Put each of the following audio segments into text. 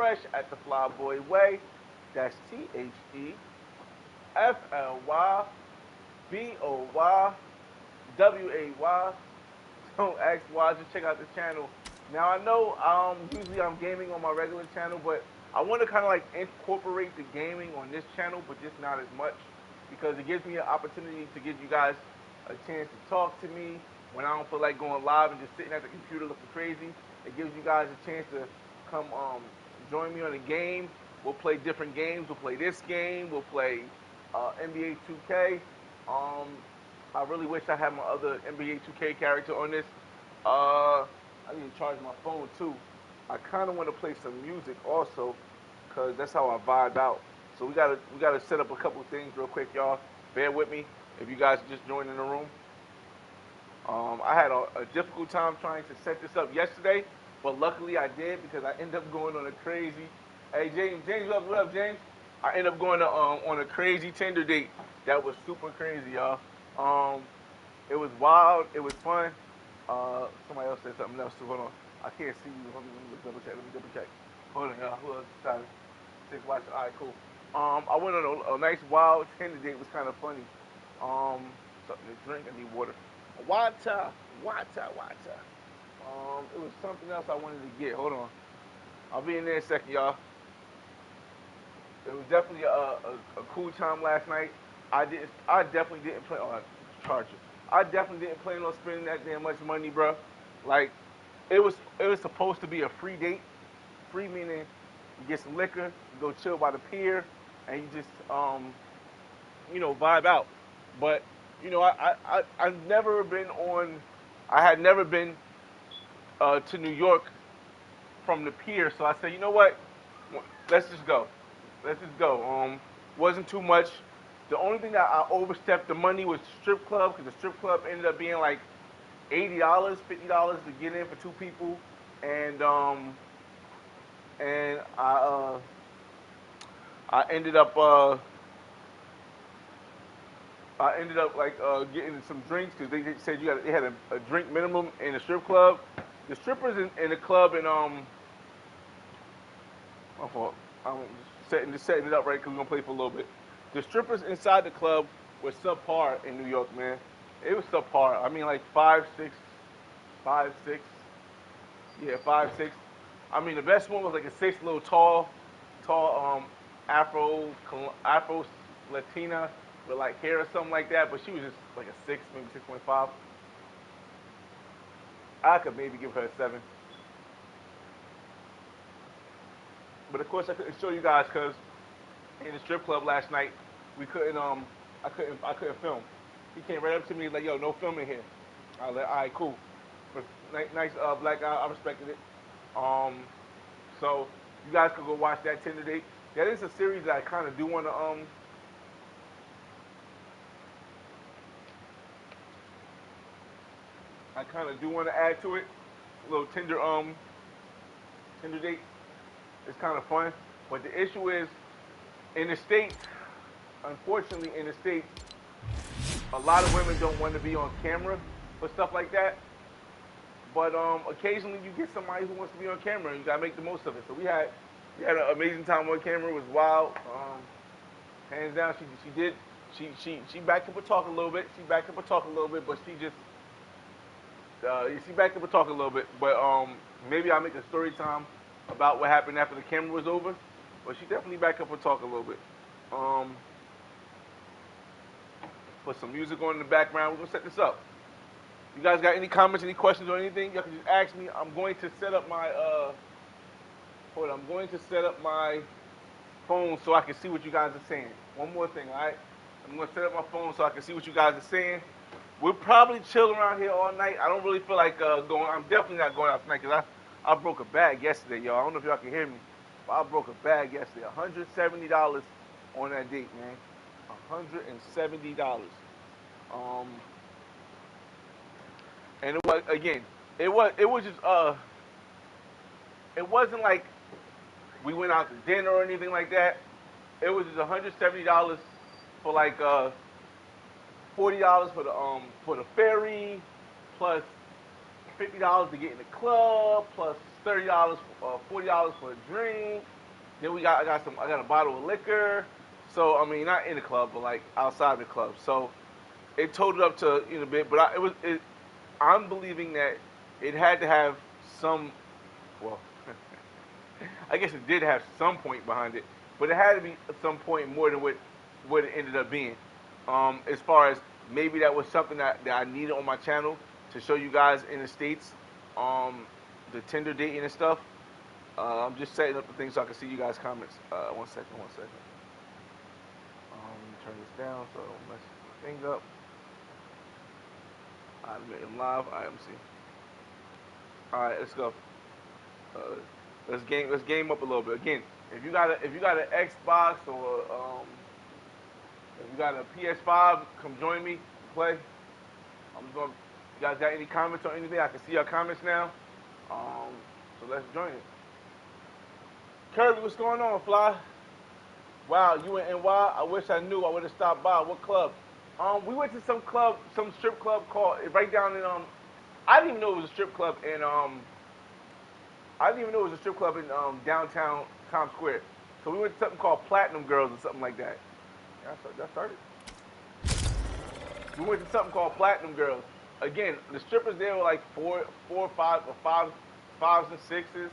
fresh at the Flyboy Way. That's TheFlyBoyWay. Don't ask why. Just check out the channel. Now I know usually I'm gaming on my regular channel, but I want to kind of like incorporate the gaming on this channel, but just not as much because it gives me an opportunity to give you guys a chance to talk to me when I don't feel like going live and just sitting at the computer looking crazy. It gives you guys a chance to come join me on a game. We'll play different games. We'll play this game. We'll play NBA 2K. Um, I really wish I had my other NBA 2K character on this. I need to charge my phone too. I kind of want to play some music also, cause that's how I vibe out. So we gotta set up a couple things real quick, y'all. Bear with me if you guys just joined in the room. I had a difficult time trying to set this up yesterday, but luckily I did because I ended up going on a crazy. Hey James, what up, James? I ended up going on a crazy Tinder date that was super crazy, y'all. It was wild. It was fun. Somebody else said something else too. Hold on. I can't see you. Let me double check. Hold on, y'all. Who else decided? Just watch. All right, cool. I went on a nice wild Tinder date. It was kind of funny. Something to drink. I need water. Water. It was something else I wanted to get. Hold on. I'll be in there in a second, y'all. It was definitely a cool time last night. I definitely didn't play on charger. I definitely didn't plan on spending that damn much money, bro. Like, it was supposed to be a free date. Free meaning you get some liquor, you go chill by the pier, and you just vibe out. But I've never been on. I had never been to New York from the pier, so I said, you know what? Let's just go. Wasn't too much. The only thing that I overstepped the money was strip club because the strip club ended up being like $80, $50 to get in for two people, and I ended up like getting some drinks because they said they had a drink minimum in the strip club. The strippers in the club in my fault. I'm just setting it up right because we're gonna play for a little bit. The strippers inside the club were subpar in New York, man. It was subpar. I mean, like 5'6", 5'6". Yeah, 5'6". I mean, the best one was like a 6, little tall Afro Latina with like hair or something like that. But she was just like a 6, maybe 6.5. I could maybe give her a 7. But of course, I couldn't show you guys because in the strip club last night, we couldn't I couldn't film. He came right up to me like, yo, no filming here. I was like, all right, cool. But nice black guy, I respected it. Um, so you guys could go watch that Tinder date. That is a series that I kind of do want to add to it. A little Tinder date. It's kind of fun. But the issue is in the States, unfortunately in the States, a lot of women don't want to be on camera for stuff like that. But occasionally you get somebody who wants to be on camera and you gotta make the most of it. So we had an amazing time on camera. It was wild. Hands down, she backed up her talk a little bit. But she backed up her talk a little bit. But maybe I'll make a story time about what happened after the camera was over. But she definitely backed up her talk a little bit. Put some music on in the background. We're gonna set this up. You guys got any comments, any questions, or anything? Y'all can just ask me. I'm going to set up my I'm going to set up my phone so I can see what you guys are saying. One more thing, all right? I'm going to set up my phone so I can see what you guys are saying. We'll probably chill around here all night. I don't really feel like going. I'm definitely not going out tonight because I broke a bag yesterday, y'all. I don't know if y'all can hear me, but I broke a bag yesterday. $170 on that date, man. $170. And it was again, it was just it wasn't like we went out to dinner or anything like that. It was just $170 for like $40 for the ferry, plus $50 to get in the club, plus $30, $40 for a drink. Then I got a bottle of liquor. So I mean, not in the club, but like outside the club. So it totaled up to a bit, but I'm believing that it had to have some. Well, I guess it did have some point behind it, but it had to be at some point more than what it ended up being. As far as maybe that was something that I needed on my channel to show you guys in the States, the Tinder dating and stuff. I'm just setting up the things so I can see you guys' comments. One second. Turn this down so I don't mess my thing up. I'm live. I'm see. All right, let's go. Let's game up a little bit. Again, if you got an Xbox or if you got a PS5, come join me, play. I'm going. You guys got any comments or anything? I can see your comments now. So let's join it. Kirby, what's going on, Fly? Wow, you in NY? I wish I knew. I would have stopped by. What club? We went to some club, some strip club called right down in I didn't even know it was a strip club in downtown Times Square. So we went to something called Platinum Girls or something like that. That started. We went to something called Platinum Girls. Again, the strippers there were like fives and sixes.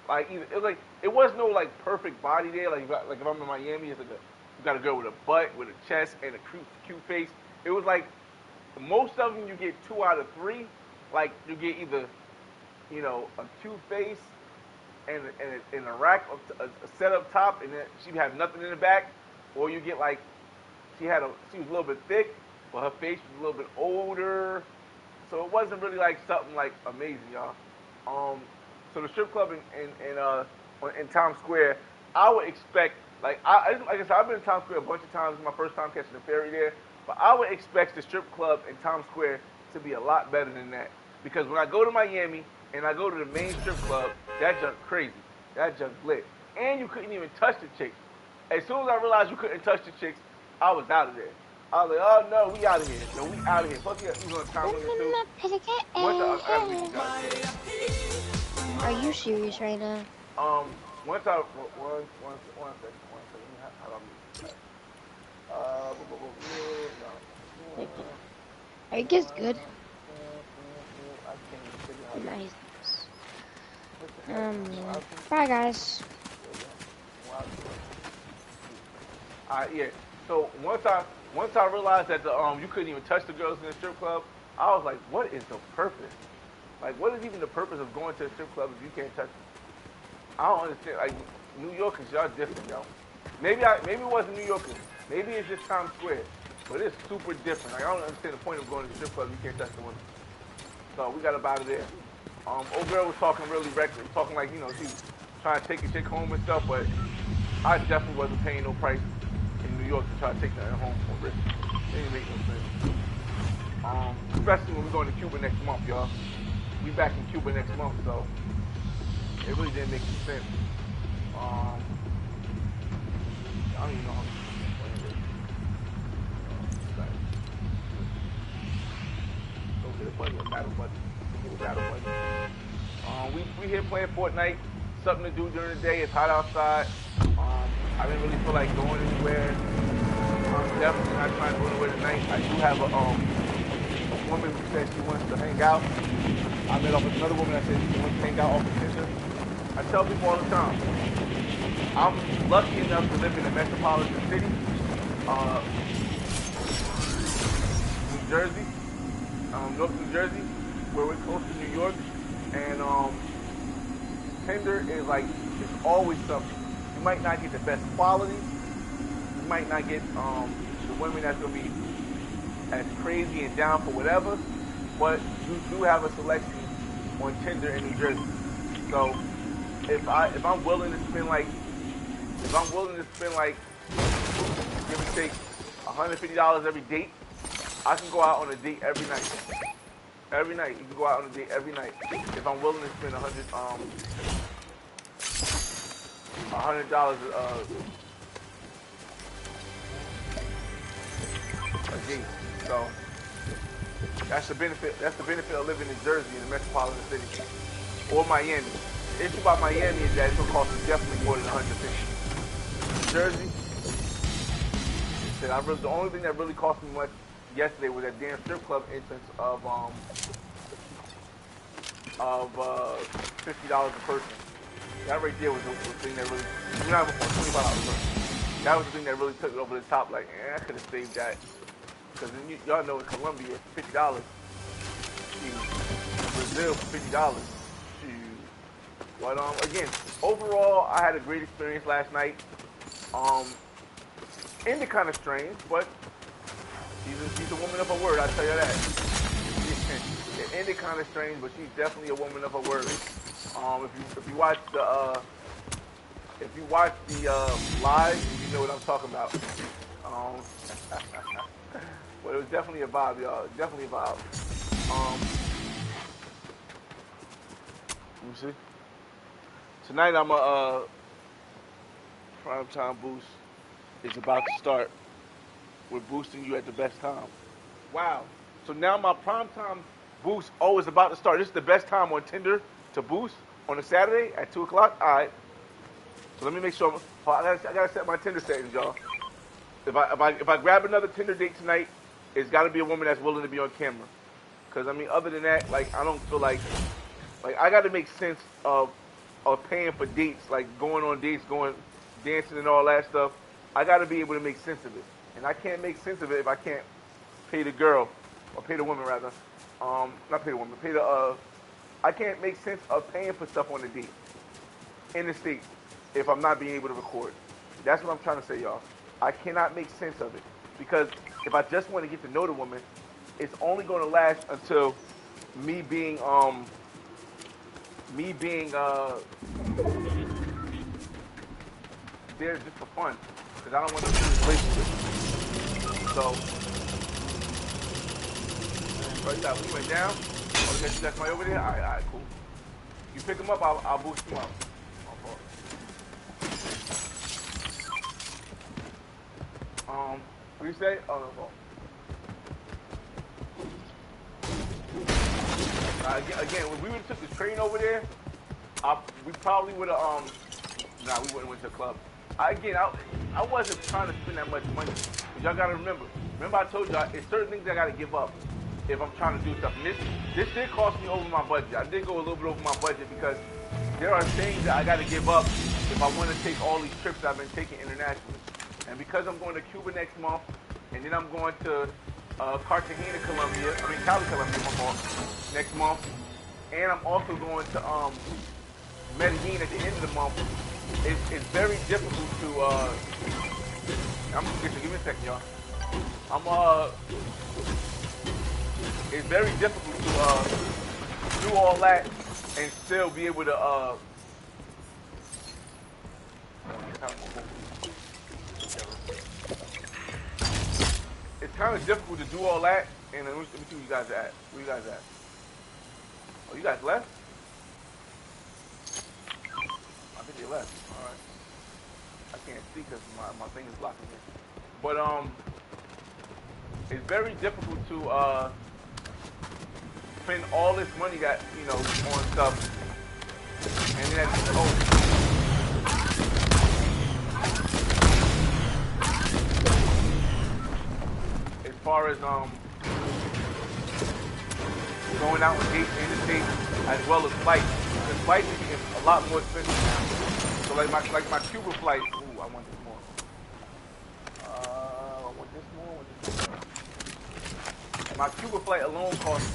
Like it was no like perfect body there. Like if I'm in Miami, it's like you got a girl with a butt, with a chest, and a cute face. It was like most of them you get 2 out of 3. Like you get either a cute face and a rack, a set up top, and then she'd have nothing in the back, or you get like she was a little bit thick, but her face was a little bit older. So it wasn't really like something like amazing, y'all. So the strip club in Times Square, I would expect like I said, I've been in Times Square a bunch of times. It's my first time catching the ferry there, but I would expect the strip club in Times Square to be a lot better than that. Because when I go to Miami and I go to the main strip club, that junk crazy, that junk lit, and you couldn't even touch the chicks. As soon as I realized you couldn't touch the chicks, I was out of there. I was like, oh no, we out of here. No, we out of here. Plus, we on time limit too. Are you serious right now? One second. How do I mute that? I guess good. Nice. Bye guys. Yeah. So once I realized that you couldn't even touch the girls in the strip club, I was like, what is the purpose? Like, what is even the purpose of going to a strip club if you can't touch them? I don't understand. Like, New Yorkers, y'all different, yo. Maybe it wasn't New Yorkers. Maybe it's just Times Square. But it's super different. Like, I don't understand the point of going to the strip club if you can't touch the women. So we got up out of there. Old girl was talking really reckless, talking like, she was trying to take a chick home and stuff, but I definitely wasn't paying no price in New York to try to take that home for risk. It didn't make no sense. Especially when we're going to Cuba next month, y'all. We back in Cuba next month, so it really didn't make any sense. I don't even know how to go get a buddy, a battle buddy. Get a battle buddy. We here playing Fortnite. Something to do during the day. It's hot outside. I didn't really feel like going anywhere. I'm definitely not trying to go anywhere tonight. I do have a woman who said she wants to hang out. I met up with another woman that said she wants to hang out off the Tinder. I tell people all the time, I'm lucky enough to live in a metropolitan city, New Jersey, North New Jersey, where we're close to New York, and Tinder is like, it's always something. You might not get the best quality, you might not get the women that's going to be as crazy and down for whatever, but you do have a selection on Tinder in New Jersey. So if I'm willing to spend like give or take $150 every date, I can go out on a date every night. Every night, you can go out on a date every night. If I'm willing to spend $100 a date. So that's the benefit. That's the benefit of living in Jersey, in a metropolitan city, or Miami. issue about Miami is that it's gonna cost me definitely more than 150. Jersey, the only thing that really cost me much yesterday was that damn strip club entrance of $50 a person. That right there was the thing that really, we're not even $25 a person. That was the thing that really took it over the top. Like, I could have saved that. Because y'all know in Colombia, $50. In Brazil, $50. Shoot. But again, overall, I had a great experience last night. Ended kind of strange, but she's a woman of her word. I tell you that. It ended kind of strange, but she's definitely a woman of her word. If you watch the live, you know what I'm talking about. But it was definitely a vibe, y'all. Definitely a vibe. Let me see. Tonight I'm a primetime boost is about to start. We're boosting you at the best time. Wow. So now my primetime boost is about to start. This is the best time on Tinder to boost on a Saturday at 2 o'clock. All right. So let me make sure. I gotta set my Tinder settings, y'all. If I grab another Tinder date tonight, it's got to be a woman that's willing to be on camera. Because I mean, other than that, like I don't feel like I got to make sense of paying for dates, like going on dates, going dancing and all that stuff. I got to be able to make sense of it, and I can't make sense of it if I can't pay the girl or pay the woman rather. Not pay the woman, pay the. I can't make sense of paying for stuff on the date in the state if I'm not being able to record. That's what I'm trying to say, y'all. I cannot make sense of it because if I just want to get to know the woman, it's only going to last until me being there just for fun because I don't want to be in a relationship. So, bro, we went down. Oh, you got somebody over there? All right, cool. You pick him up, I'll boost him up. What do you say? Oh, no. Again, when we would have took the train over there, we probably would have, we wouldn't have went to the club. I wasn't trying to spend that much money. But y'all got to remember I told y'all, it's certain things I got to give up if I'm trying to do stuff. And this did cost me over my budget. I did go a little bit over my budget because there are things that I got to give up if I want to take all these trips I've been taking internationally. And because I'm going to Cuba next month, and then I'm going to Cali, Colombia, next month, and I'm also going to Medellin at the end of the month. It's very difficult to. Give me a second, y'all. It's very difficult to do all that and still be able to. It's kind of difficult to do all that, and let me see where you guys are at. Where you guys at? Oh, you guys left? I think they left. All right. I can't see because my thing is blocking it. But it's very difficult to spend all this money that on stuff, and then as far as going out on dates in the state as well as flights. The flights is a lot more expensive now. So like my Cuba flight. Ooh, I want this more. My Cuba flight alone cost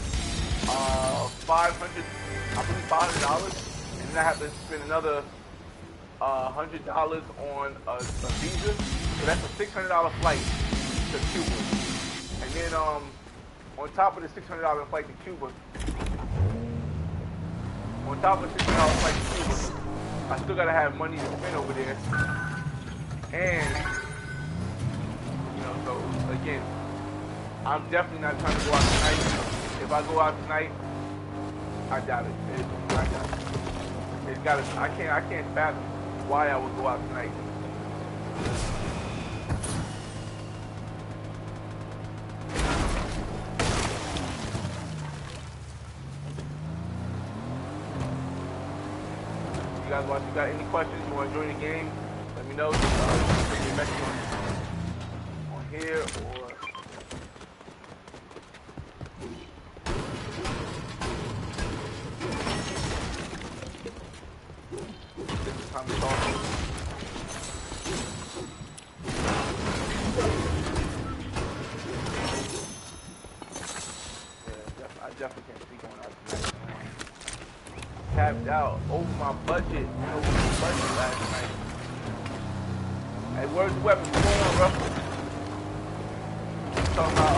$500, and then I have to spend another $100 on a visa. So that's a $600 flight to Cuba. And then on top of the $600 flight to Cuba, I still gotta have money to spend over there. And so again, I'm definitely not trying to go out tonight. If I go out tonight, I doubt it. I can't fathom why I would go out tonight. Otherwise, if you got any questions, you want to join the game, let me know. Just send me a message on here or. This is time to talk. Yeah, I definitely can't see going out tonight. Tapped out over my budget last night. Hey, where's the weapons? What's going on, bro? Talking about,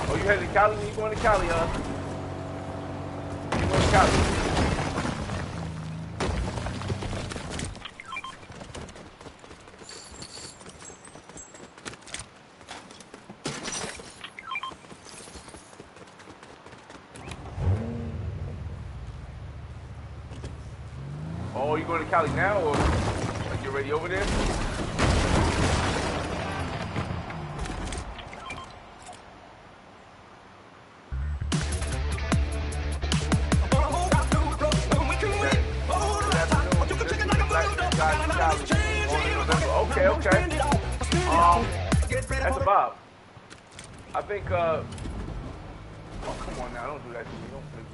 oh, you headed to Cali? When you going to Cali, You going to Cali? Oh, you going to Cali now, or like you already over there? Okay, okay. That's a vibe. I think, oh, come on now, don't do that to me. Don't play with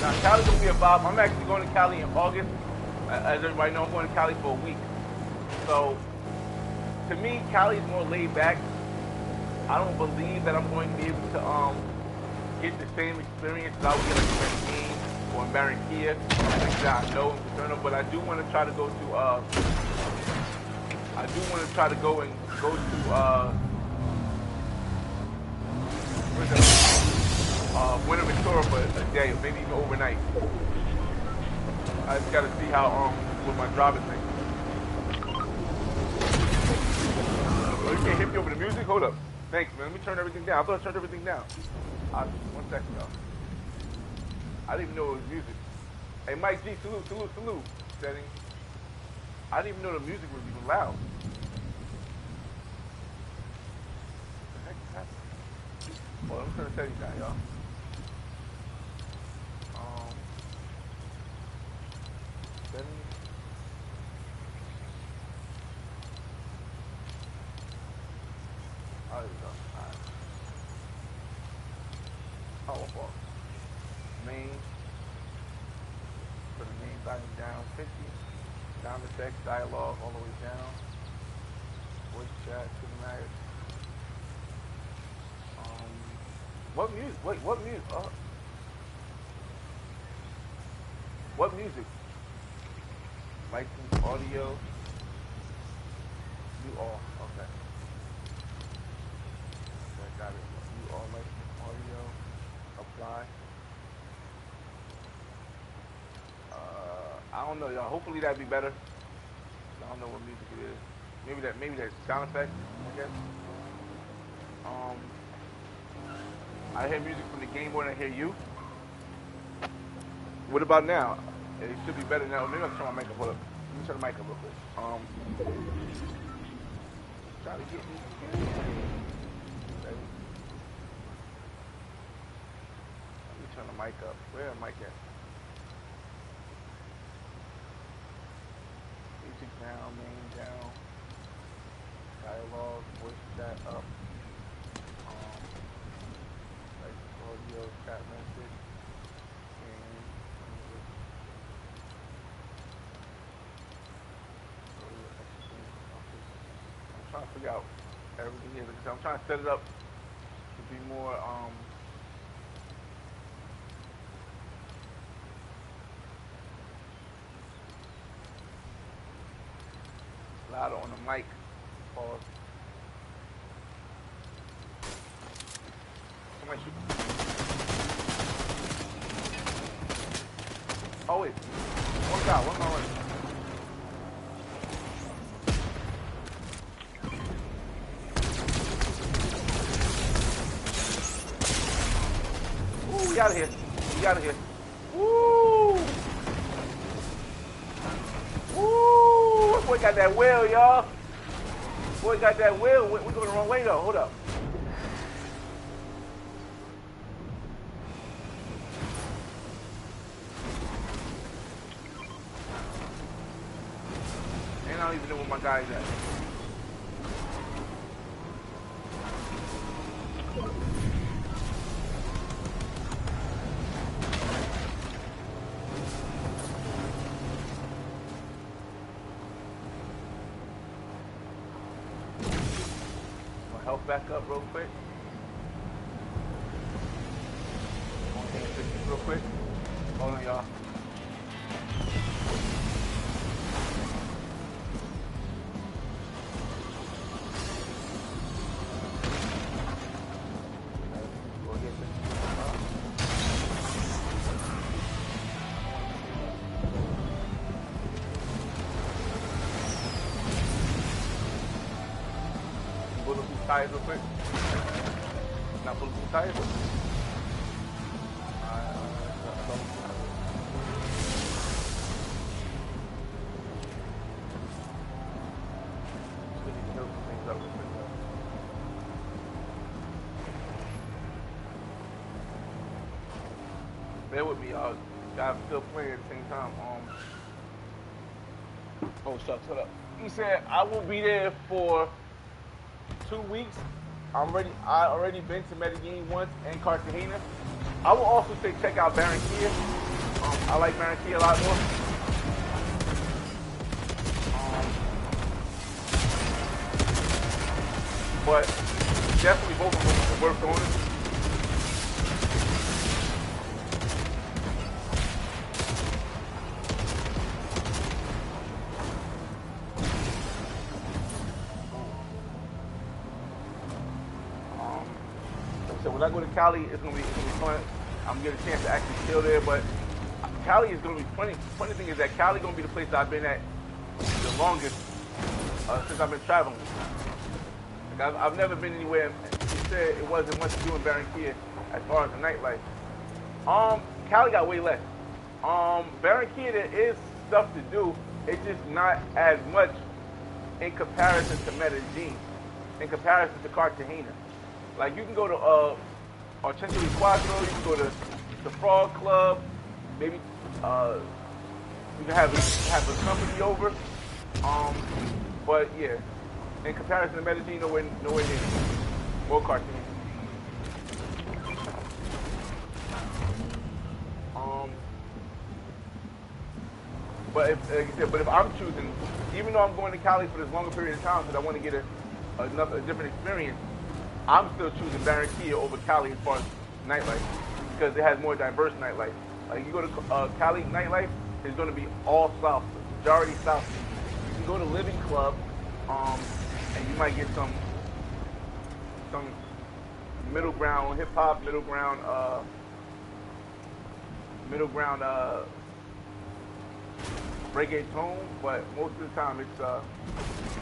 now Cali's gonna be a vibe. I'm actually going to Cali in August. As everybody knows, I'm going to Cali for a week. So, to me, Cali's more laid back. I don't believe that I'm going to be able to get the same experience that I would get like in Medellin or in Barranquilla, things that I know and concerned of. But I do want to try to go to Buenaventura for a day, or maybe even overnight. I just gotta see how with my driving thing. Oh, you can't hit me over the music? Hold up. Thanks, man. Let me turn everything down. I thought I turned everything down. 1 second, y'all. I didn't even know it was music. Hey, Mike G, salute. Setting. I didn't even know the music was even loud. What the heck is happening? Hold on, I'm turning the settings down, y'all. Settings. Oh, there we go. Alright. Oh, well. Main. Put the main volume down 50. Down the text, dialogue all the way down. Voice chat to the max. What music? Wait, what music? What music? License, audio. You all. Okay. Okay, got it. You all license, audio. Apply. I don't know, y'all. Hopefully that'd be better. I don't know what music it is. Maybe that sound effect, I guess. I hear music from the game more than I hear you. What about now? It should be better now. Maybe I'll turn my mic up. Hold up. Let me turn the mic up real quick. Try to get me. Let me turn the mic up. Where am I at? Music down, main down. Dialogue, voice chat up. Audio, chat message. I'm trying to figure out everything here because I'm trying to set it up to be more louder on the mic. Pause. Somebody shoot. Oh wait, one guy, one more. Ooh, we out of here. We out of here. Woo! Woo! Boy got that wheel, y'all. Boy got that wheel. We're going the wrong way, though. Hold up. And I don't even know where my guy's at. Health back up real quick. Real quick. Hold on, y'all. Tires real quick. Not full of tires. Bear with me, y'all. I'm still playing at the same time. Oh shucks, hold up. He said I will be there for 2 weeks. I already been to Medellin once and Cartagena. I will also say check out Barranquilla. I like Barranquilla a lot more. But definitely both of them are worth going. So when I go to Cali, it's gonna be fun. I'm gonna get a chance to actually chill there, but Cali is gonna be funny. Funny thing is that Cali gonna be the place that I've been at the longest since I've been traveling. Like I've never been anywhere. He said it wasn't much to do in Barranquilla as far as the nightlife. Cali got way less. Barranquilla there is stuff to do. It's just not as much in comparison to Medellin, in comparison to Cartagena. Like you can go to Ochenta y Cuatro, you can go to the Frog Club, maybe you can have a company over. But yeah, in comparison to Medellin, nowhere near. More Cartagena. But if, like I said, if I'm choosing, even though I'm going to Cali for this longer period of time because I want to get a different experience, I'm still choosing Barranquilla over Cali as far as nightlife because it has more diverse nightlife. Like you go to Cali nightlife, it's going to be all South, majority South. You can go to Living Club, and you might get some middle ground hip hop, middle ground reggaeton, but most of the time it's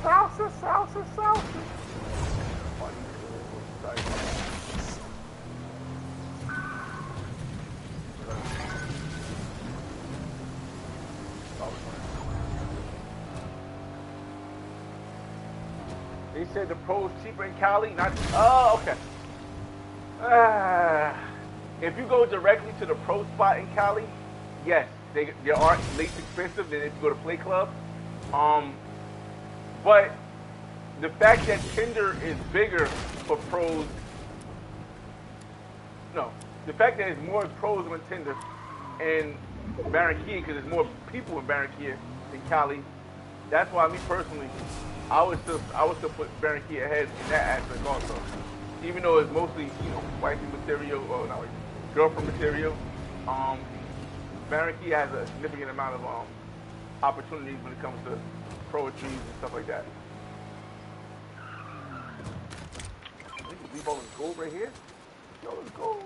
salsa. They said the pro's cheaper in Cali. Okay. If you go directly to the pro spot in Cali, yes, they are less expensive than if you go to Play Club. But the fact that Tinder is bigger for pros, the fact that there's more pros on Tinder in Barranquilla because there's more people in Barranquilla than Cali. That's why me personally, I would still put Barranquilla ahead in that aspect also. Even though it's mostly wifey material or not wifey, girlfriend material, Barranquilla has a significant amount of opportunities when it comes to poetry and stuff like that. We bowling gold right here. Yo, it's gold.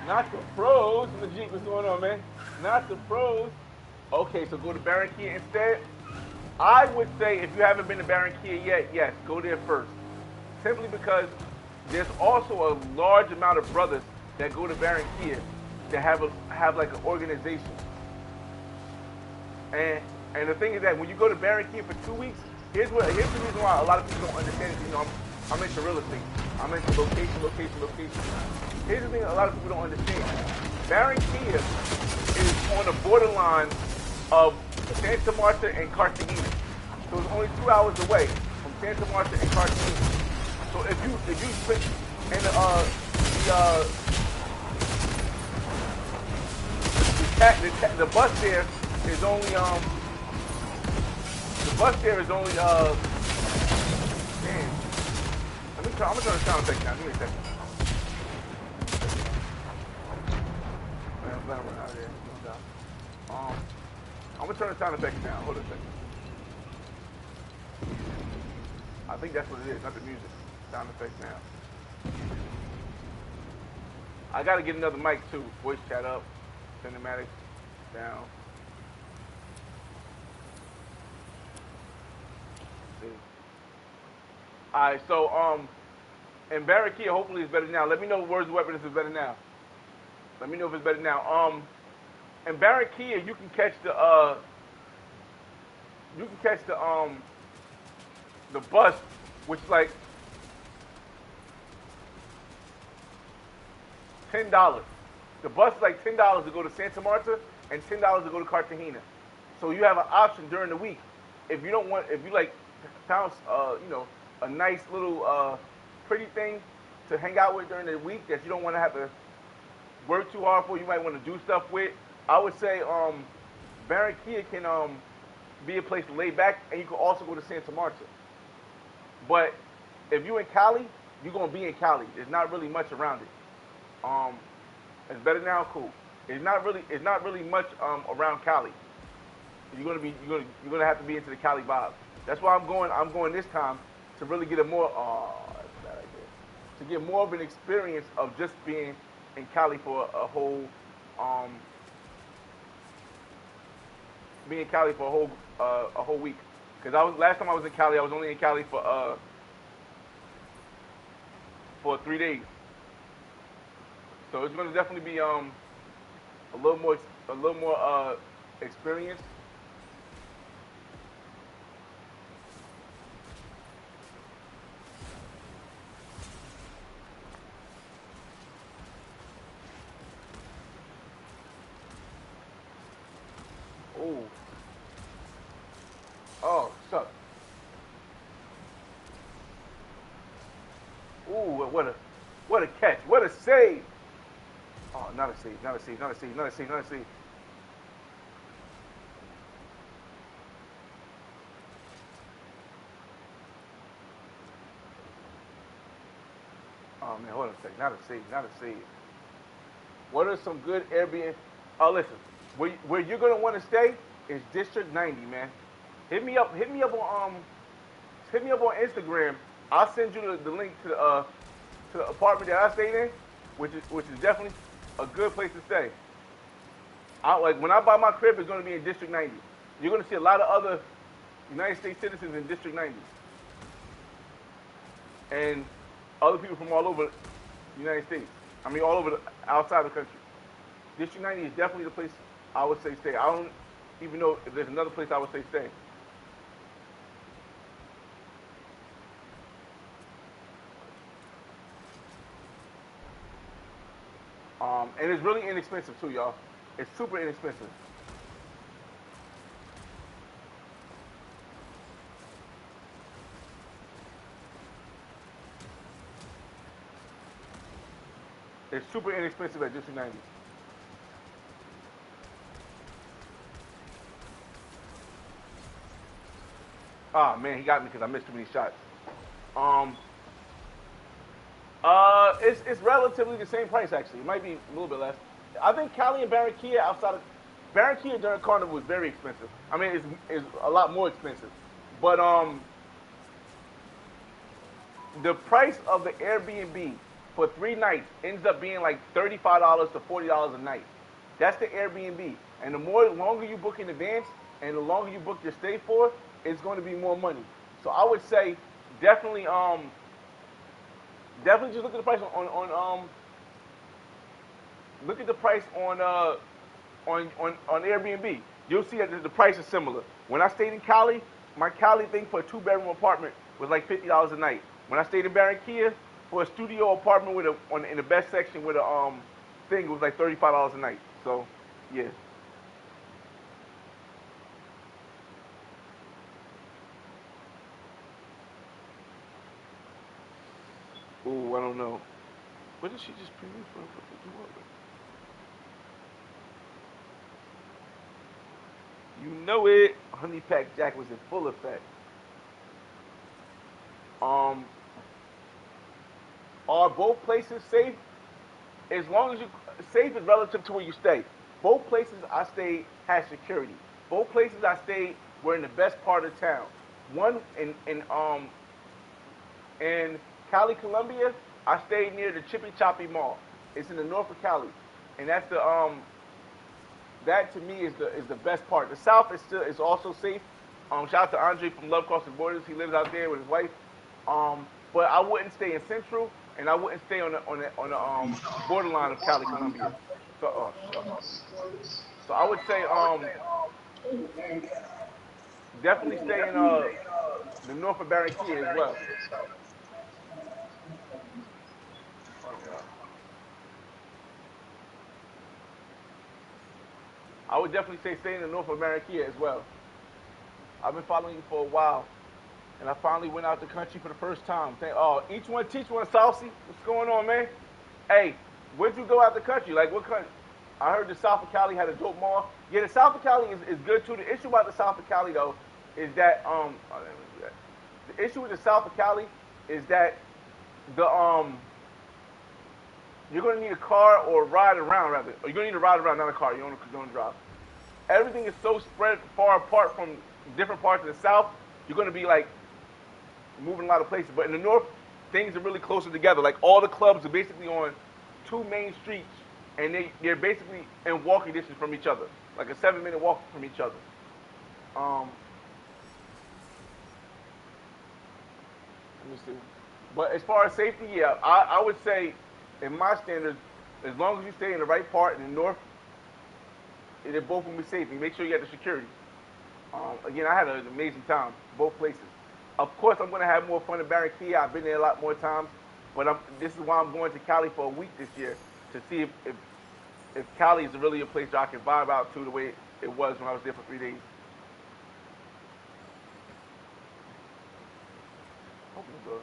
Not the pros. Majik, what's going on, man? Not the pros. Okay, so go to Barranquilla instead. I would say if you haven't been to Barranquilla yet, yes, go there first. Simply because there's also a large amount of brothers that go to Barranquilla that have like an organization. And and the thing is that when you go to Barranquilla for 2 weeks, here's the reason why a lot of people don't understand it. I'm into real estate. I'm into location. Here's the thing a lot of people don't understand. Barranquilla is on the borderline of Santa Marta and Cartagena. So it's only 2 hours away from Santa Marta and Cartagena. So if you spend and the bus there is only damn. I'm gonna turn the sound effect now. Give me a second. Let him run out of there. No doubt. I'm gonna turn the sound effects down. Hold on a second. I think that's what it is, not the music. Sound effects now. I gotta get another mic too. Voice chat up. Cinematics down. Alright, so in Barranquilla, hopefully it's better now. Let me know Words of Weapons is better now. Let me know if it's better now. In Barranquilla, you can catch the bus, which is like $10. The bus is like $10 to go to Santa Marta and $10 to go to Cartagena. So you have an option during the week. If you like found a nice little pretty thing to hang out with during the week that you don't want to have to work too hard for, you might want to do stuff with, I would say Barranquilla can be a place to lay back, and you can also go to Santa Marta. But if you're in Cali, you're gonna be in Cali. There's not really much around it. It's better now, cool. It's not really much around Cali. You're gonna have to be into the Cali vibe. That's why I'm going this time to really get a more that's a bad idea. To get more of an experience of just being in Cali for a whole a whole week. Because last time I was in Cali, I was only in Cali for 3 days. So it's going to definitely be a little more experience. Ooh. Oh, suck. Ooh, what a catch. What a save. Oh, not a save. Oh man, hold on a second. Not a save. What are some good Airbnb? Oh, listen. Where you're gonna want to stay is District 90, man. Hit me up on Instagram. I'll send you the link to the apartment that I stayed in, which is definitely a good place to stay. Like when I buy my crib, it's gonna be in District 90. You're gonna see a lot of other United States citizens in District 90, and other people from all over the United States. I mean, all over outside the country. District 90 is definitely the place I would say stay. I don't even know if there's another place I would say stay. And it's really inexpensive too, y'all. It's super inexpensive. It's super inexpensive at District 90. Ah man, he got me because I missed too many shots. Um, it's relatively the same price actually. It might be a little bit less. I think Cali and Barranquilla Barranquilla during Carnival is very expensive. I mean, it's a lot more expensive, but the price of the Airbnb for 3 nights ends up being like $35 to $40 a night. That's the Airbnb, and the longer you book in advance, and the longer you book your stay for, it's going to be more money. So I would say definitely just look at the price Look at the price on Airbnb. You'll see that the price is similar. When I stayed in Cali, my Cali thing for a 2 bedroom apartment was like $50 a night. When I stayed in Barranquilla, for a studio apartment in the best section with a thing, it was like $35 a night. So, yeah. Ooh, I don't know. What did she just preview for? You know it. Honey Pack Jack was in full effect. Um, are both places safe? As long as you safe is relative to where you stay. Both places I stayed had security. Both places I stayed were in the best part of town. One in Cali, Colombia, I stayed near the Chippy Choppy Mall. It's in the north of Cali, and that's the that to me is the best part. The south is also safe. Shout out to Andre from Love Crossing Borders. He lives out there with his wife. But I wouldn't stay in Central, and I wouldn't stay on the borderline of Cali, Colombia. So so I would say definitely stay in the north of Barranquilla as well. Yeah. I would definitely say stay in the north of Barranquilla as well. I've been following you for a while, and I finally went out the country for the first time. Oh, each one teach one, Saucy. What's going on, man? Hey, where'd you go out the country? Like, what country? I heard the South of Cali had a dope mall. Yeah, the South of Cali is good too. The issue about the South of Cali though is that the issue with the South of Cali is that the you're gonna need a car or ride around rather. Or you're gonna need a ride around, not a car. You don't drive. Everything is so spread far apart from different parts of the South. You're gonna be like moving a lot of places. But in the North, things are really closer together. Like all the clubs are basically on two main streets, and they're basically in walking distance from each other, like a 7 minute walk from each other. Um, Let me see. But as far as safety, yeah, I would say, in my standards, as long as you stay in the right part in the north, they're both gonna be safe. You make sure you get the security. Again, I had an amazing time both places. Of course, I'm gonna have more fun in Barranquilla. I've been there a lot more times, but this is why I'm going to Cali for a week this year to see if Cali is really a place that I can vibe out to the way it was when I was there for 3 days. Open the door.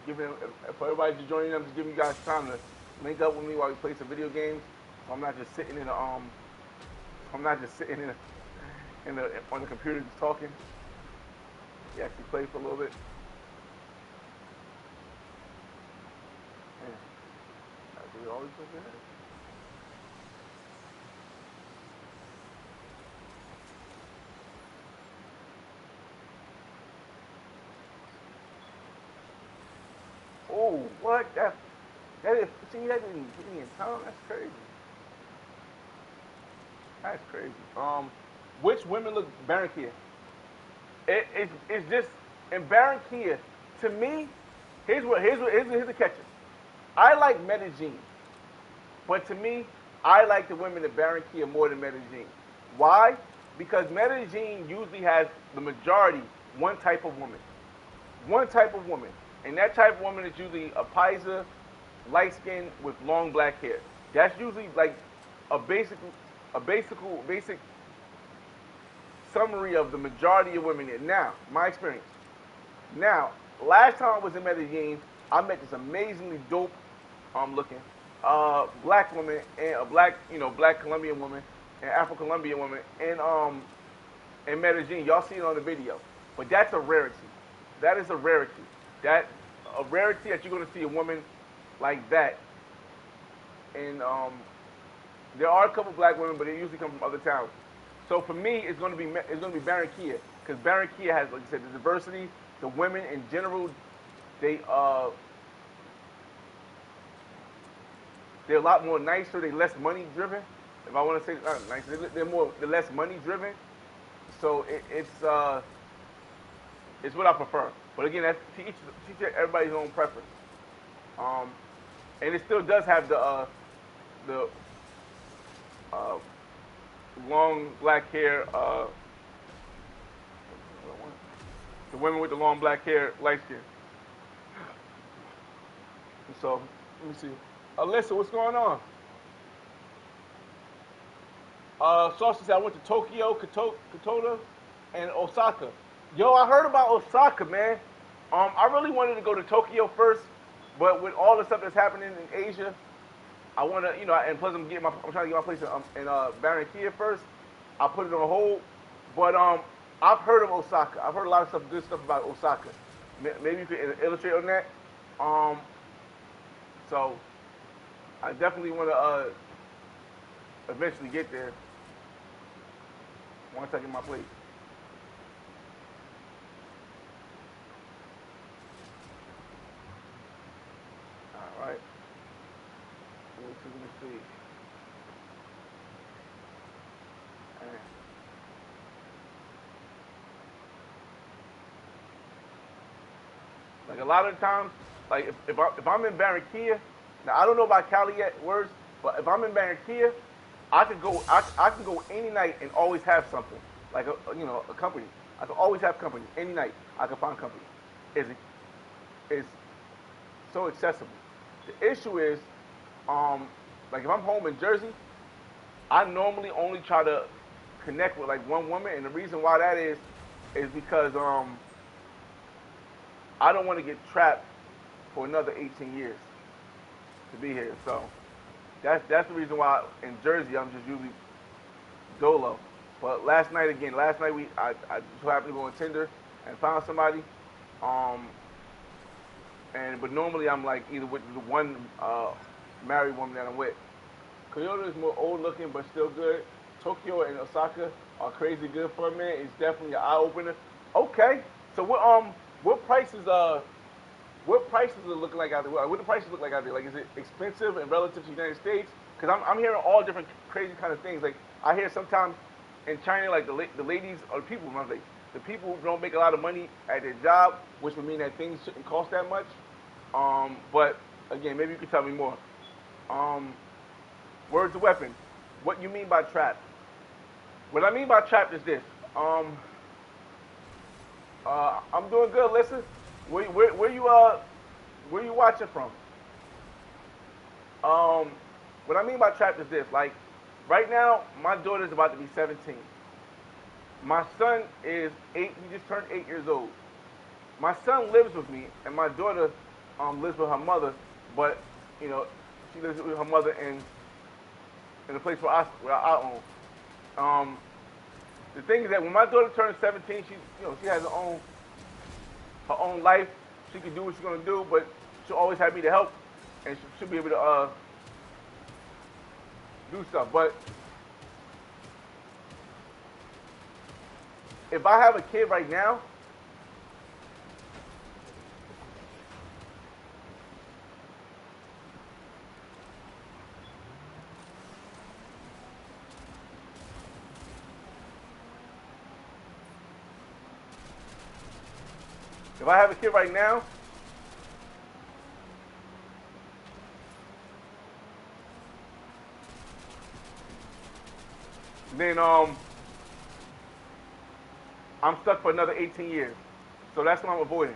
Giving for everybody just joining them, just giving you guys time to link up with me while we play some video games. So I'm not just sitting in the I'm not just sitting in the on the computer just talking. You actually play for a little bit. Yeah. I do always look ahead. Oh, what? That is, see, that didn't get me in time. That's crazy. That's crazy. Which women look Barranquilla? It's just in Barranquilla. To me, here's the catcher. I like Medellin, but to me, I like the women in Barranquilla more than Medellin. Why? Because Medellin usually has the majority one type of woman. One type of woman. And that type of woman is usually a paisa, light skin with long black hair. That's usually like a basic summary of the majority of women here. Now, my experience. Now, last time I was in Medellin, I met this amazingly dope looking black woman and a black Colombian woman and Afro Colombian woman in Medellin. Y'all see it on the video. But that's a rarity. That is a rarity. That a rarity that you're gonna see a woman like that. And there are a couple black women, but they usually come from other towns. So for me, it's gonna be Barranquilla because Barranquilla has, like I said, the diversity. The women in general, they they're a lot more nicer. They're less money driven. If I want to say nicer, they're less money driven. So it's what I prefer. But again, that's to each everybody's own preference. Um, and it still does have the uh, long black hair. The women with the long black hair, light skin. And so let me see. Alyssa, what's going on? Saucy said I went to Tokyo, Kyoto, and Osaka. Yo, I heard about Osaka, man. I really wanted to go to Tokyo first, but with all the stuff that's happening in Asia, I want to, and plus I'm trying to get my place in Barranquilla first. I put it on hold, but I've heard of Osaka. I've heard a lot of good stuff about Osaka. Maybe you could illustrate on that. Um, so I definitely want to eventually get there once I get my place. All right. Let me see. Like a lot of times, like if I'm in Barranquilla, now I don't know about Cali yet, worse, but if I'm in Barranquilla, I can go any night and always have something like a company. I can always have company any night. I can find company. Is is so accessible. The issue is, like if I'm home in Jersey, I normally only try to connect with like one woman, and the reason why that is because I don't want to get trapped for another 18 years to be here. So that's the reason why in Jersey I'm just usually dolo. But last night I just happened to go on Tinder and found somebody. Um, but normally I'm like either with the one married woman that I'm with. Kyoto is more old looking but still good. Tokyo and Osaka are crazy good for a minute. It's definitely an eye opener. Okay, so what prices are looking like out there? What do the prices look like out there? Like, is it expensive and relative to the United States? Because I'm hearing all different crazy kind of things. Like, I hear sometimes in China, like the ladies or the people, like, the people don't make a lot of money at their job, which would mean that things shouldn't cost that much. But again, maybe you could tell me more. Um, words of weapon. What you mean by trap? What I mean by trap is this. I'm doing good. Listen, where you watching from? Um, what I mean by trapped is this. Like, right now, my daughter's about to be 17. My son is 8. He just turned 8 years old. My son lives with me, and my daughter lives with her mother. But she lives with her mother in the place where I own. The thing is that when my daughter turns 17, she has her own life. She can do what she's gonna do, but she'll always have me to help, and she'll be able to do stuff. But if I have a kid right now, if I have a kid right now, then I'm stuck for another 18 years. So that's what I'm avoiding.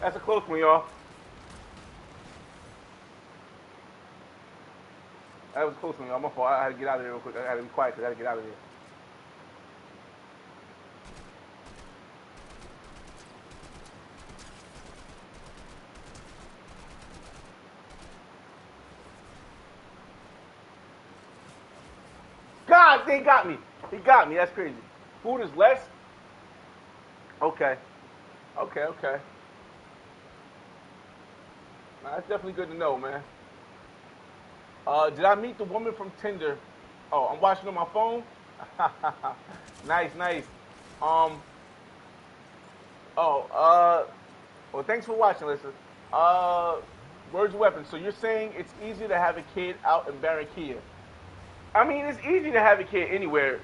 That's a close one, y'all. That was a close one, y'all. My fault. I had to get out of there real quick. I had to be quiet because I had to get out of there. God, they got me. He got me. That's crazy. Food is less? Okay. Okay, okay. Nah, that's definitely good to know, man. Did I meet the woman from Tinder? Oh, I'm watching on my phone? Nice, nice. Um, oh, well, thanks for watching, listen. Uh, words of weapons. So you're saying it's easier to have a kid out in Barranquilla? I mean, it's easy to have a kid anywhere,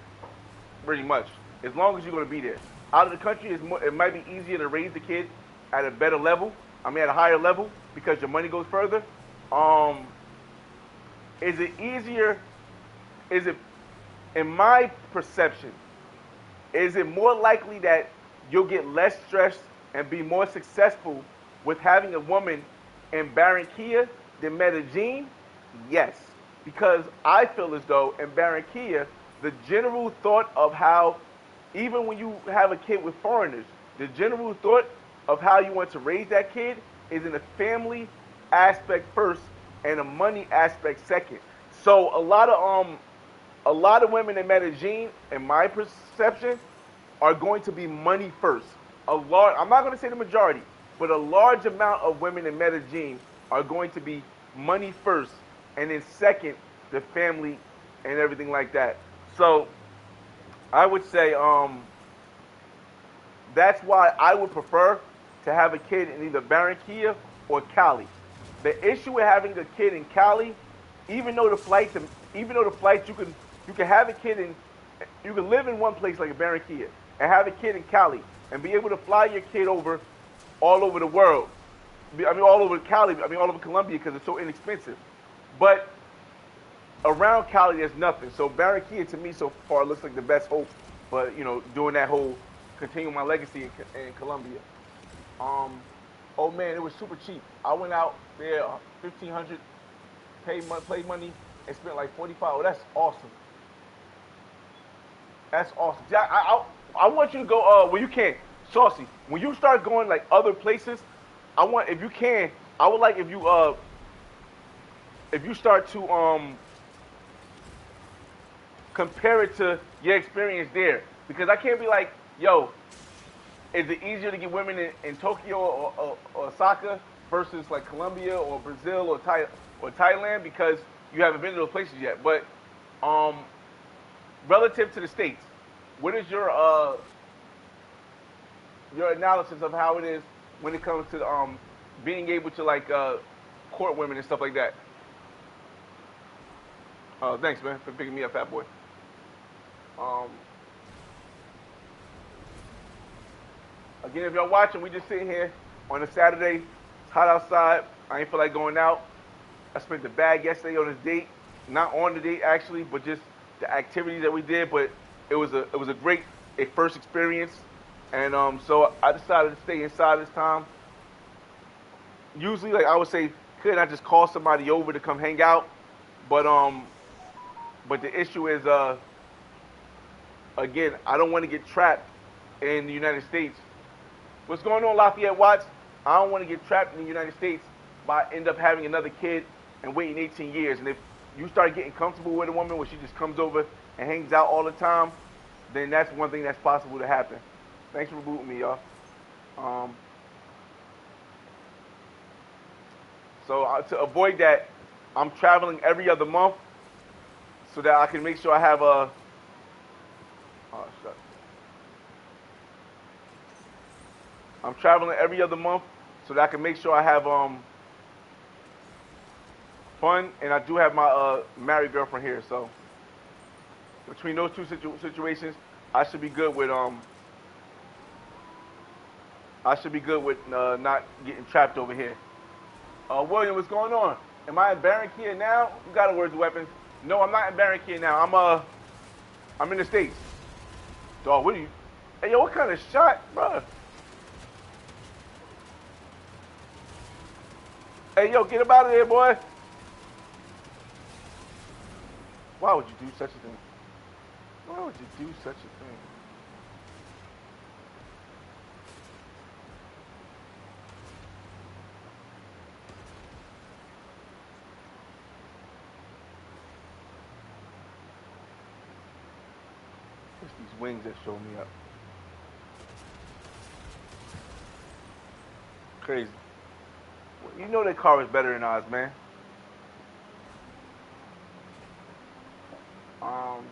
pretty much, as long as you're going to be there. Out of the country, it might be easier to raise the kid at a better level. I mean, at a higher level because your money goes further. Um, is it easier? Is it, in my perception, is it more likely that you'll get less stressed and be more successful with having a woman in Barranquilla than Medellin? Yes, because I feel as though in Barranquilla, the general thought of how, even when you have a kid with foreigners, the general thought of how you want to raise that kid is in a family aspect first and a money aspect second. So a lot of women in Medellin, in my perception, are going to be money first. I'm not going to say the majority, but a large amount of women in Medellin are going to be money first, and then second, the family and everything like that. So I would say that's why I would prefer to have a kid in either Barranquilla or Cali. The issue with having a kid in Cali, even though the flights you can have a kid in, you can live in one place like a Barranquilla and have a kid in Cali and be able to fly your kid over all over the world. I mean, all over Cali. I mean, all over Colombia because it's so inexpensive. But around Cali, there's nothing. So Barranquilla to me so far looks like the best hope. But doing that whole continuing my legacy in Colombia. Oh man, it was super cheap. I went out there 1,500, paid money, and spent like 45. Oh, that's awesome. That's awesome. I want you to go when you can. Saucy. When you start going like other places, if you can, I would like if you start to compare it to your experience there. Because I can't be like, yo, is it easier to get women in Tokyo or Osaka versus like Colombia or Brazil or Thailand because you haven't been to those places yet. But relative to the states, what is your analysis of how it is when it comes to being able to like court women and stuff like that? Thanks, man, for picking me up, fat boy. Um, Again, if y'all watching, we just sitting here on a Saturday. It's hot outside. I ain't feel like going out. I spent the bag yesterday on this date. Not on the date actually, but just the activities that we did. But it was a great first experience, and so I decided to stay inside this time. Usually, like I would say, could I just call somebody over to come hang out? But the issue is again, I don't want to get trapped in the United States. What's going on, Lafayette Watts? I don't want to get trapped in the United States by end up having another kid and waiting 18 years. And if you start getting comfortable with a woman where she just comes over and hangs out all the time, then that's one thing that's possible to happen. Thanks for rebooting me, y'all. So to avoid that, I'm traveling every other month so that I can make sure I have a. Oh, shut. I'm traveling every other month so that I can make sure I have fun, and I do have my married girlfriend here. So between those two situations, I should be good with not getting trapped over here. William, what's going on? Am I in Barranquilla now? You got a words of weapons? No, I'm not in Barranquilla now. I'm in the States. Dog, what are you? Hey, yo, what kind of shot, bro? Hey, yo, get him out of there, boy. Why would you do such a thing? Why would you do such a thing? It's these wings that show me up. Crazy. Well, you know that car is better than ours, man. Um,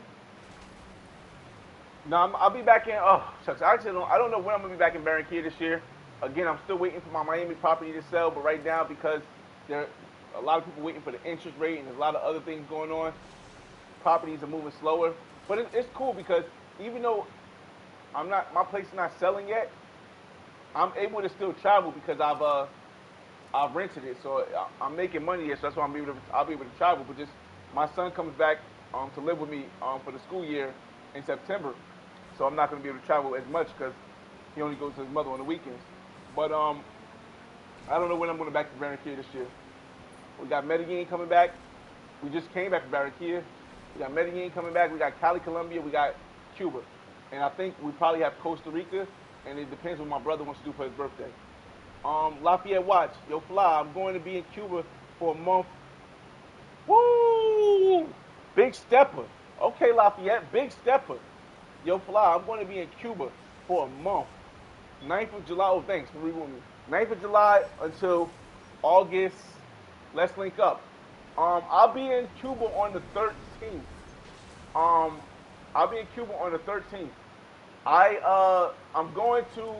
no, I'll be back in. Oh, shucks. I don't know when I'm gonna be back in Barranquilla this year. Again, I'm still waiting for my Miami property to sell, but right now because there are a lot of people waiting for the interest rate and there's a lot of other things going on, properties are moving slower. But it's cool because even though my place is not selling yet, I'm able to still travel because I've rented it, so I'm making money here. So that's why I'll be able to travel. But just my son comes back to live with me for the school year in September, so I'm not going to be able to travel as much because he only goes to his mother on the weekends. But I don't know when I'm going back to Barranquilla this year. We got Medellin coming back. We just came back from Barranquilla. We got Medellin coming back. We got Cali, Colombia. We got Cuba, and I think we probably have Costa Rica. And it depends what my brother wants to do for his birthday. Lafayette Watch, yo fly. I'm going to be in Cuba for a month. Woo! Big stepper. Okay, Lafayette, big stepper. Yo fly. I'm going to be in Cuba for a month. 9th of July. Oh, thanks for rebooting me. 9th of July until August. Let's link up. I'll be in Cuba on the 13th. Um, I'll be in Cuba on the 13th. I'm going to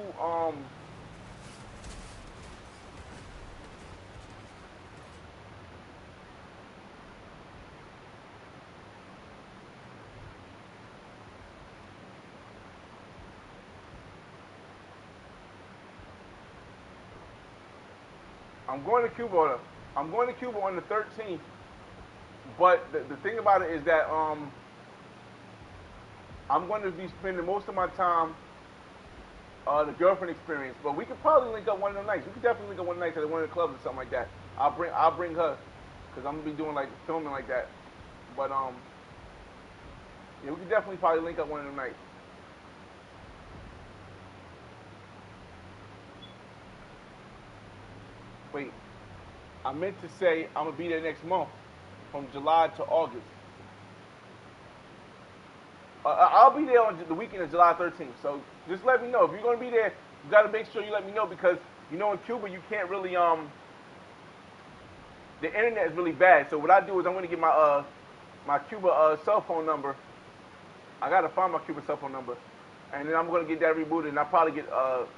I'm going to Cuba. I'm going to Cuba on the 13th. But the thing about it is that I'm going to be spending most of my time the girlfriend experience. But we could probably link up one of the nights. We could definitely link up one of the nights at one of the clubs or something like that. I'll bring her because I'm gonna be doing like filming like that. But yeah, we could definitely probably link up one of the nights. Wait, I meant to say I'm gonna be there next month, from July to August. I'll be there on the weekend of July 13th. So just let me know if you're gonna be there. You gotta make sure you let me know because in Cuba you can't really the internet is really bad. So what I do is I'm gonna get my Cuba cell phone number. I gotta find my Cuba cell phone number, and then I'm gonna get that rebooted. And I'll probably get or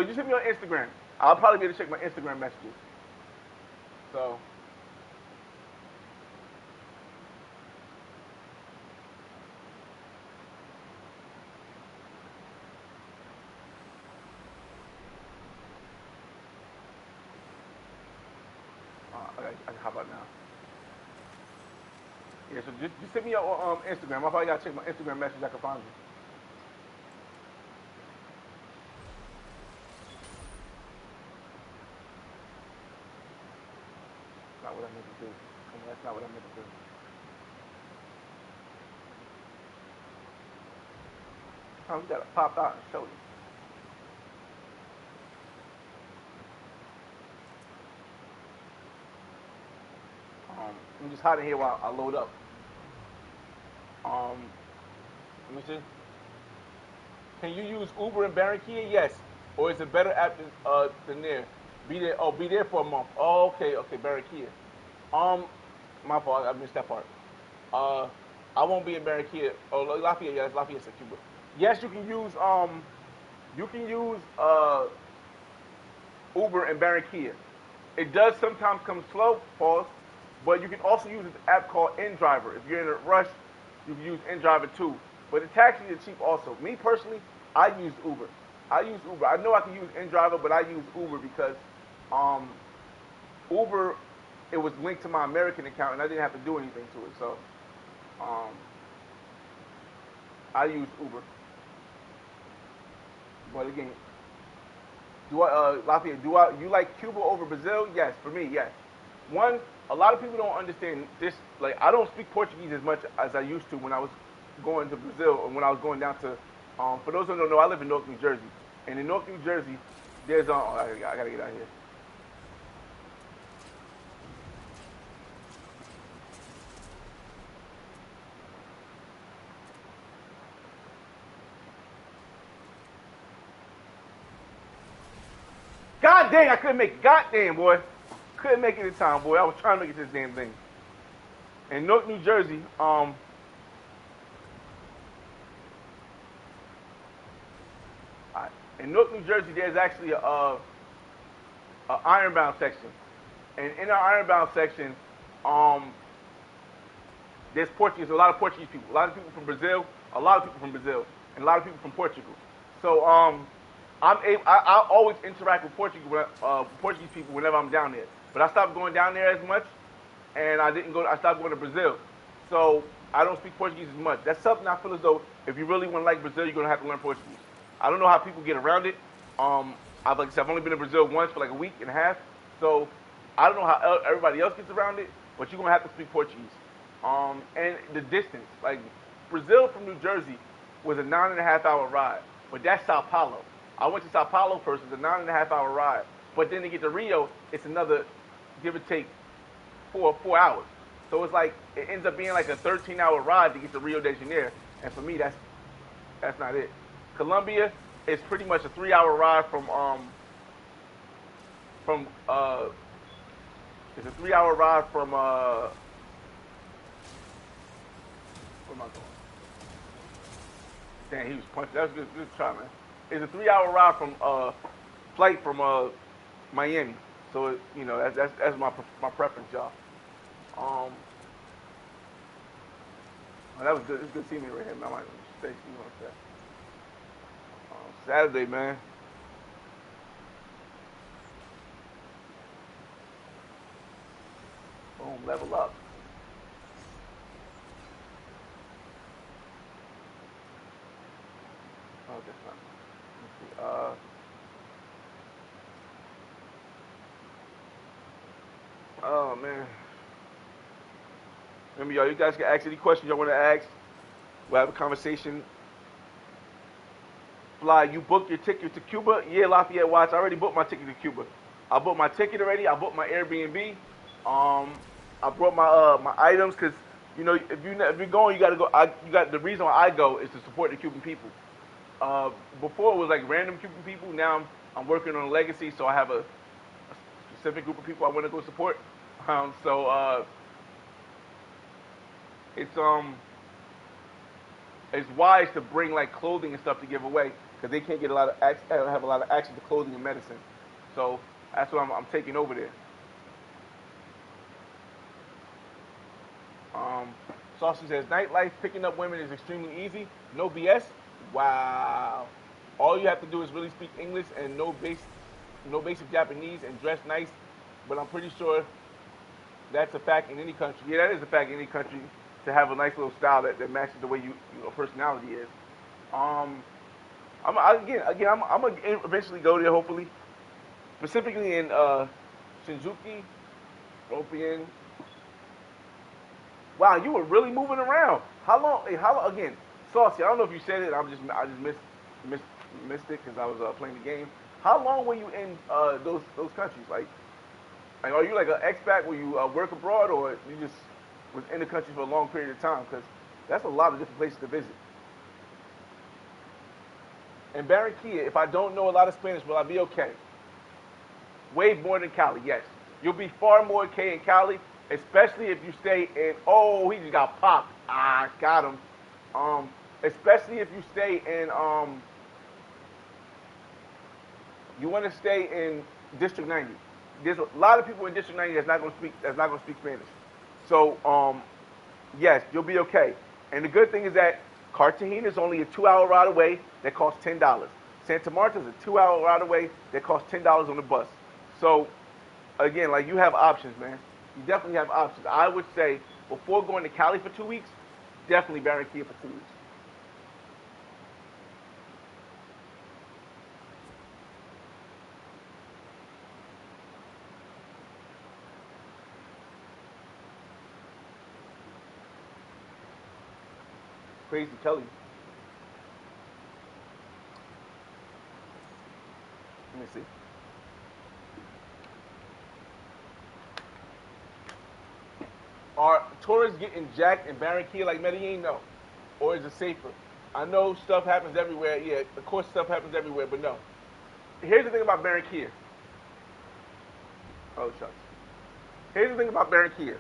just hit me on Instagram. I'll probably be able to check my Instagram messages. So I can hop out now. Yeah, so just hit me on Instagram. I probably gotta check my Instagram message. I can find you. That's not what I meant to do. That's not what I meant to do. Oh, we gotta pop out and show you. I'm just hiding here while I load up. Um, let me see. Can you use Uber in Barranquilla? Yes. Or is it better app than there? Be there. Oh, be there for a month. Oh, okay, okay, Barranquilla. Um, my fault. I missed that part. Uh, I won't be in Barranquilla. Oh, Lafayette. Yeah, that's Lafayette, Cuba. Yes, you can use Uber in Barranquilla. It does sometimes come slow, pause, but you can also use this app called InDriver. If you're in a rush, you can use InDriver too. But the taxis are cheap also. Me personally, I use Uber. I use Uber. I know I can use InDriver, but I use Uber because um, Uber, it was linked to my American account and I didn't have to do anything to it. So um, I use Uber. But again, Lafayette, you like Cuba over Brazil? Yes, for me, yes. One, a lot of people don't understand this. Like, I don't speak Portuguese as much as I used to when I was going to Brazil or when I was going down to. For those who don't know, I live in Newark, New Jersey, and in Newark, New Jersey, there's I gotta get out of here. God dang, I couldn't make it. God damn, boy, couldn't make it in time, boy. I was trying to make it this damn thing. In Newark, New Jersey, in Newark, New Jersey, there's actually a ironbound section, and in our ironbound section, um, there's Portuguese, a lot of Portuguese people, a lot of people from Brazil, a lot of people from Brazil, and a lot of people from Portugal. So I always interact with Portuguese people whenever I'm down there. But I stopped going down there as much, and I stopped going to Brazil. So I don't speak Portuguese as much. That's something I feel as though if you really want to like Brazil, you're gonna have to learn Portuguese. I don't know how people get around it. Like I said, I've only been in Brazil once for like a week and a half, so I don't know how everybody else gets around it. But you're gonna have to speak Portuguese. And the distance, like Brazil from New Jersey was a 9.5 hour ride, but that's Sao Paulo. I went to Sao Paulo first, it's a 9.5 hour ride, but then to get to Rio, it's another, give or take, 4 hours. So it's like it ends up being like a 13-hour ride to get to Rio de Janeiro, and for me, that's not it. Colombia is pretty much a 3 hour ride from it's a 3 hour ride from where am I going? Damn, he was punching. That was good try, man. It's a 3 hour ride from flight from Miami. So that's my preference, y'all. Um, that was good. It's good seeing me right here, man. I might stay see you on that. Saturday, man. Boom, level up. Oh, that's not. Let's see. Oh man. Remember, y'all. You guys can ask any questions y'all want to ask. We'll have a conversation. Fly, you booked your ticket to Cuba? Yeah, Lafayette Watch. I already booked my ticket to Cuba. I booked my ticket already. I booked my Airbnb. Um, I brought my items because if you're going, you got to go. You got the reason why I go is to support the Cuban people. Before it was like random Cuban people. Now I'm working on a legacy, so I have a specific group of people I want to go support. So it's it's wise to bring like clothing and stuff to give away because they can't get a lot of have a lot of access to clothing and medicine. So that's what I'm taking over there. Um, Saucy says nightlife picking up women is extremely easy. No BS. Wow. All you have to do is really speak English and no basic Japanese and dress nice. But I'm pretty sure that's a fact in any country. Yeah, that is a fact in any country to have a nice little style that matches the way your personality is. Um, I'm gonna eventually go there. Hopefully, specifically in Shinjuku, Ropien. Wow, you were really moving around. How long? Hey, how long again? Saucy. I don't know if you said it. I just missed missed it because I was playing the game. How long were you in those countries? Like, are you like an expat where you work abroad, or you just was in the country for a long period of time? Because that's a lot of different places to visit. In Barranquilla, if I don't know a lot of Spanish, will I be okay? Way more than Cali, yes. You'll be far more okay in Cali, especially if you stay in. Oh, he just got popped. Ah, got him. Especially if you stay in. You want to stay in District 90. There's a lot of people in District 90 that's not gonna speak Spanish. So yes, you'll be okay. And the good thing is that Cartagena is only a 2 hour ride away that costs $10. Santa Marta is a 2 hour ride away that costs $10 on the bus. So again, like you have options, man. You definitely have options. I would say before going to Cali for 2 weeks, definitely Barranquilla for 2 weeks. Crazy Kelly. Let me see. Are tourists getting jacked in Barranquilla like Medellin? No. Or is it safer? I know stuff happens everywhere. Yeah, of course stuff happens everywhere, but no. Here's the thing about Barranquilla. Oh, shucks. Here's the thing about Barranquilla.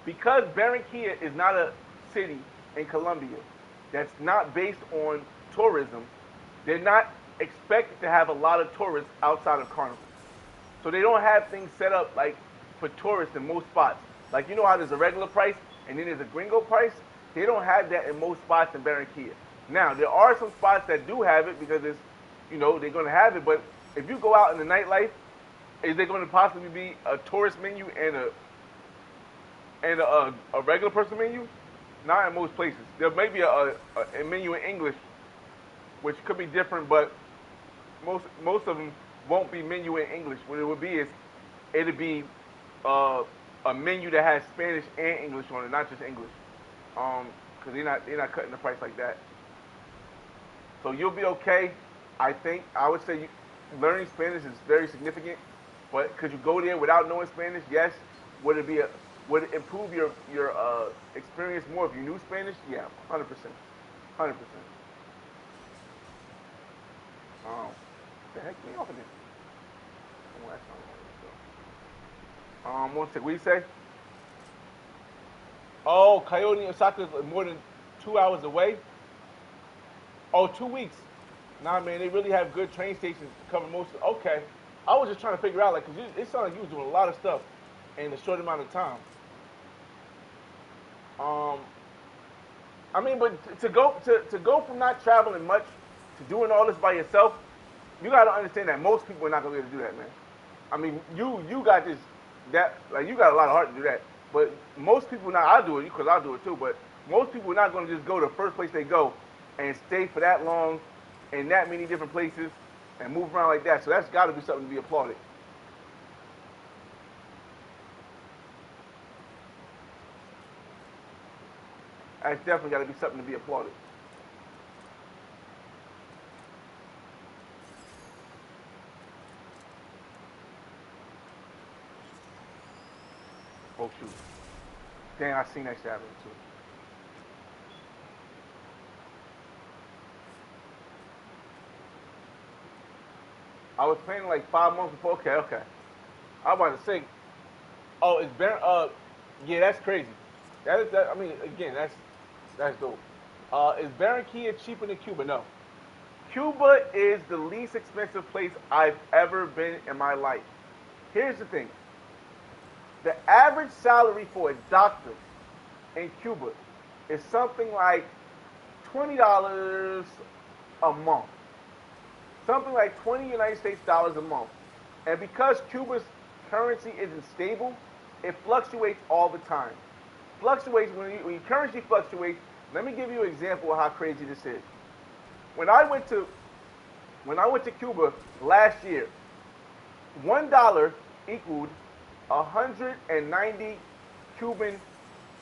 Because Barranquilla is not a city in Colombia that's not based on tourism, they're not expected to have a lot of tourists outside of Carnival. So they don't have things set up like for tourists in most spots. Like you know how there's a regular price and then there's a gringo price? They don't have that in most spots in Barranquilla. Now, there are some spots that do have it because it's, they're going to have it. But if you go out in the nightlife, is there going to possibly be a tourist menu and a regular person menu? Not in most places. There may be a menu in English, which could be different, but most of them won't be menu in English. What it would be is it'd be a menu that has Spanish and English on it, not just English. Because they're not cutting the price like that. So you'll be okay. I think I would say learning Spanish is very significant. But could you go there without knowing Spanish? Yes. Would it improve your experience more if you knew Spanish? Yeah, 100%, 100%. The heck, get me off of this. Oh, that's not right. One second. What do you say? Oh, Coyote and Osaka is more than 2 hours away. Oh, 2 weeks. Nah, man, they really have good train stations to cover most of. Okay, I was just trying to figure out, like, cause it sounded like you was doing a lot of stuff in a short amount of time. Um, I mean, but to go from not traveling much to doing all this by yourself, you got to understand that most people are not gonna be able to do that, man. I mean, you got this that like you got a lot of heart to do that, but most people not. I'll do it because I'll do it too. But most people are not gonna just go to the first place they go and stay for that long in that many different places and move around like that. So that's got to be something to be applauded. That's definitely got to be something to be applauded. Oh shoot! Dang, I seen that shit happen too. I was playing like 5 months before. Okay, okay. I was about to say, oh, it's yeah, that's crazy. That is that. I mean, again, that's dope. Is Barranquilla cheaper than Cuba? No. Cuba is the least expensive place I've ever been in my life. Here's the thing: the average salary for a doctor in Cuba is something like $20 a month. Something like 20 United States dollars a month. And because Cuba's currency isn't stable, it fluctuates all the time. Fluctuates when your currency fluctuates. Let me give you an example of how crazy this is. When I went to when I went to Cuba last year, $1 equaled 190 Cuban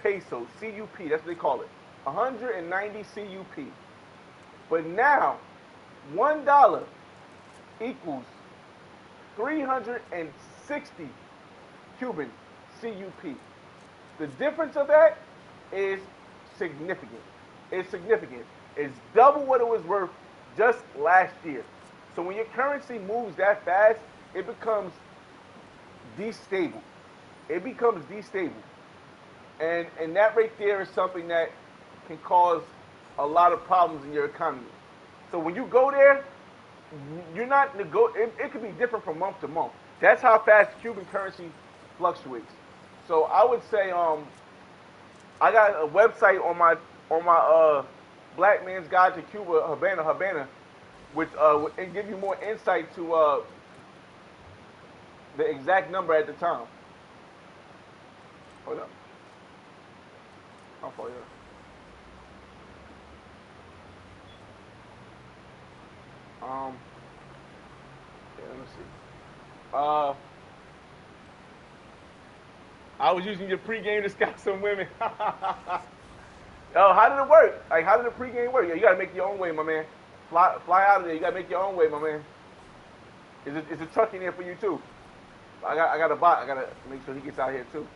pesos, CUP. That's what they call it. 190 CUP. But now, $1 equals 360 Cuban CUP. The difference of that is significant. It's significant. It's double what it was worth just last year. So when your currency moves that fast, it becomes destable. It becomes destable. And that right there is something that can cause a lot of problems in your economy. So when you go there, you're not it could be different from month to month. That's how fast Cuban currency fluctuates. So I would say I got a website on my Black Man's Guide to Cuba, Havana, which and give you more insight to the exact number at the time. Hold up. I'll follow you. Um, yeah, let me see. Uh, I was using your pregame to scout some women. Oh, how did it work? Like, how did the pregame work? Yeah, you gotta make your own way, my man. Fly out of there. You gotta make your own way, my man. Is a truck in here for you too? I got a bot. I gotta make sure he gets out here too.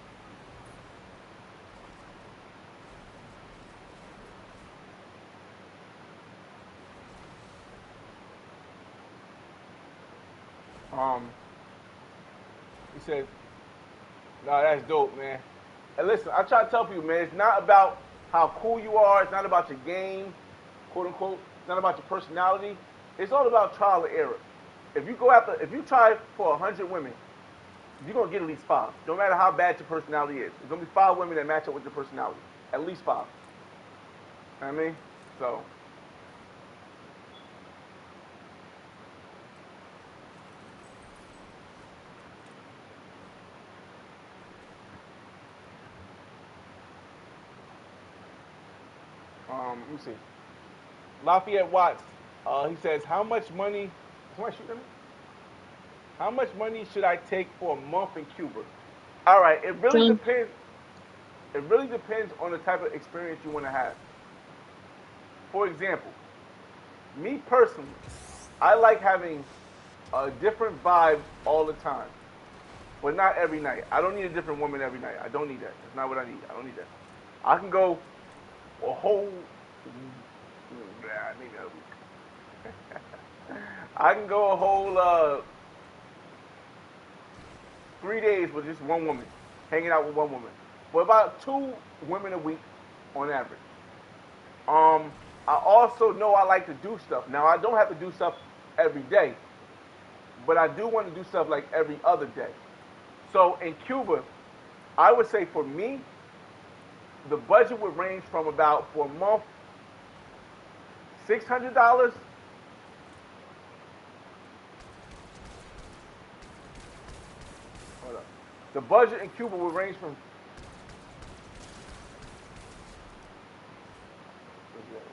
Um, he says, "No, that's dope, man." And listen, I try to tell people, man, it's not about how cool you are. It's not about your game, quote unquote. It's not about your personality. It's all about trial and error. If you try for 100 women, you're gonna get at least five. No matter how bad your personality is, there's gonna be 5 women that match up with your personality. At least five. You know what I mean? So, let me see. Lafayette Watts, he says, how much money? Somebody shoot at me? How much money should I take for a month in Cuba? All right, it really John, depends. It really depends on the type of experience you want to have. For example, me personally, I like having different vibes all the time, but not every night. I don't need a different woman every night. I don't need that. That's not what I need. I don't need that. I can go a whole, maybe a week. I can go a whole 3 days with just one woman, hanging out with one woman, for about 2 women a week on average. Um, I also know I like to do stuff. Now I don't have to do stuff every day, but I do want to do stuff like every other day. So in Cuba, I would say for me, the budget would range from about for a month $600. Hold up. The budget in Cuba would range from. Where's he at?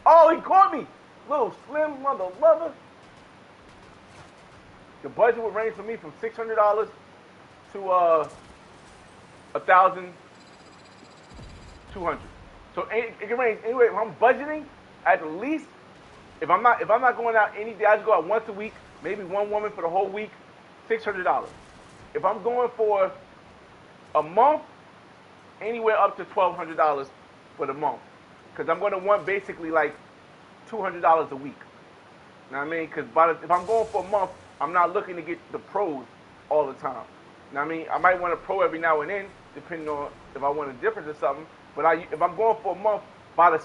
Oh, he caught me, little slim mother lover. The budget would range for me from $600 to 1,200. So it can range anyway. If I'm budgeting, at least if I'm not going out any day, I just go out once a week, maybe one woman for the whole week, $600. If I'm going for a month, anywhere up to $1,200 for the month, because I'm going to want basically like $200 a week. You know what I mean? Because if I'm going for a month, I'm not looking to get the pros all the time. You know what I mean? I might want a pro every now and then, depending on if I want a difference or something. But if I'm going for a month, by the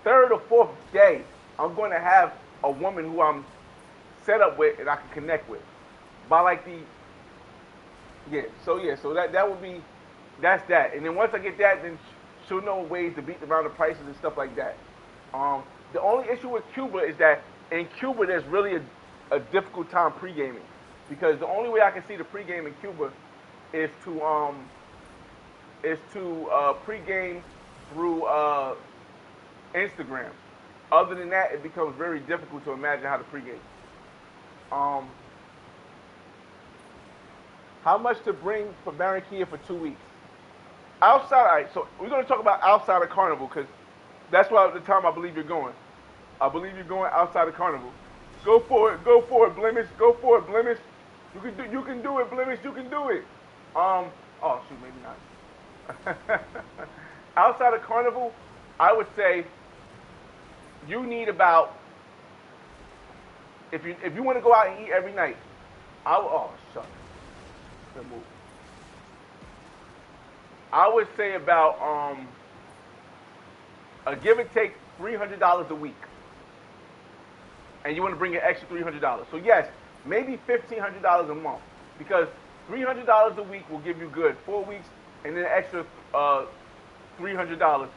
third or fourth day, I'm going to have a woman who I'm set up with and I can connect with. By like the so that would be that's that. And then once I get that, then she'll know ways to beat around the prices and stuff like that. The only issue with Cuba is that in Cuba there's really a difficult time pre-gaming, because the only way I can see the pre-game in Cuba is to pre-game through Instagram. Other than that, it becomes very difficult to imagine how to pre-game. Um, how much to bring for Barranquilla for 2 weeks? Outside, all right, so we're going to talk about outside of Carnival, because that's why at the time I believe you're going. I believe you're going outside of Carnival. Go for it, Blemish. Go for it, Blemish. You can do it, Blemish. You can do it. Oh shoot, maybe not. Outside of Carnival, I would say you need about if you want to go out and eat every night. Oh shucks, good move. I would say about a give and take $300 a week, and you want to bring an extra $300. So yes, maybe $1,500 a month, because $300 a week will give you good 4 weeks, and then an extra $300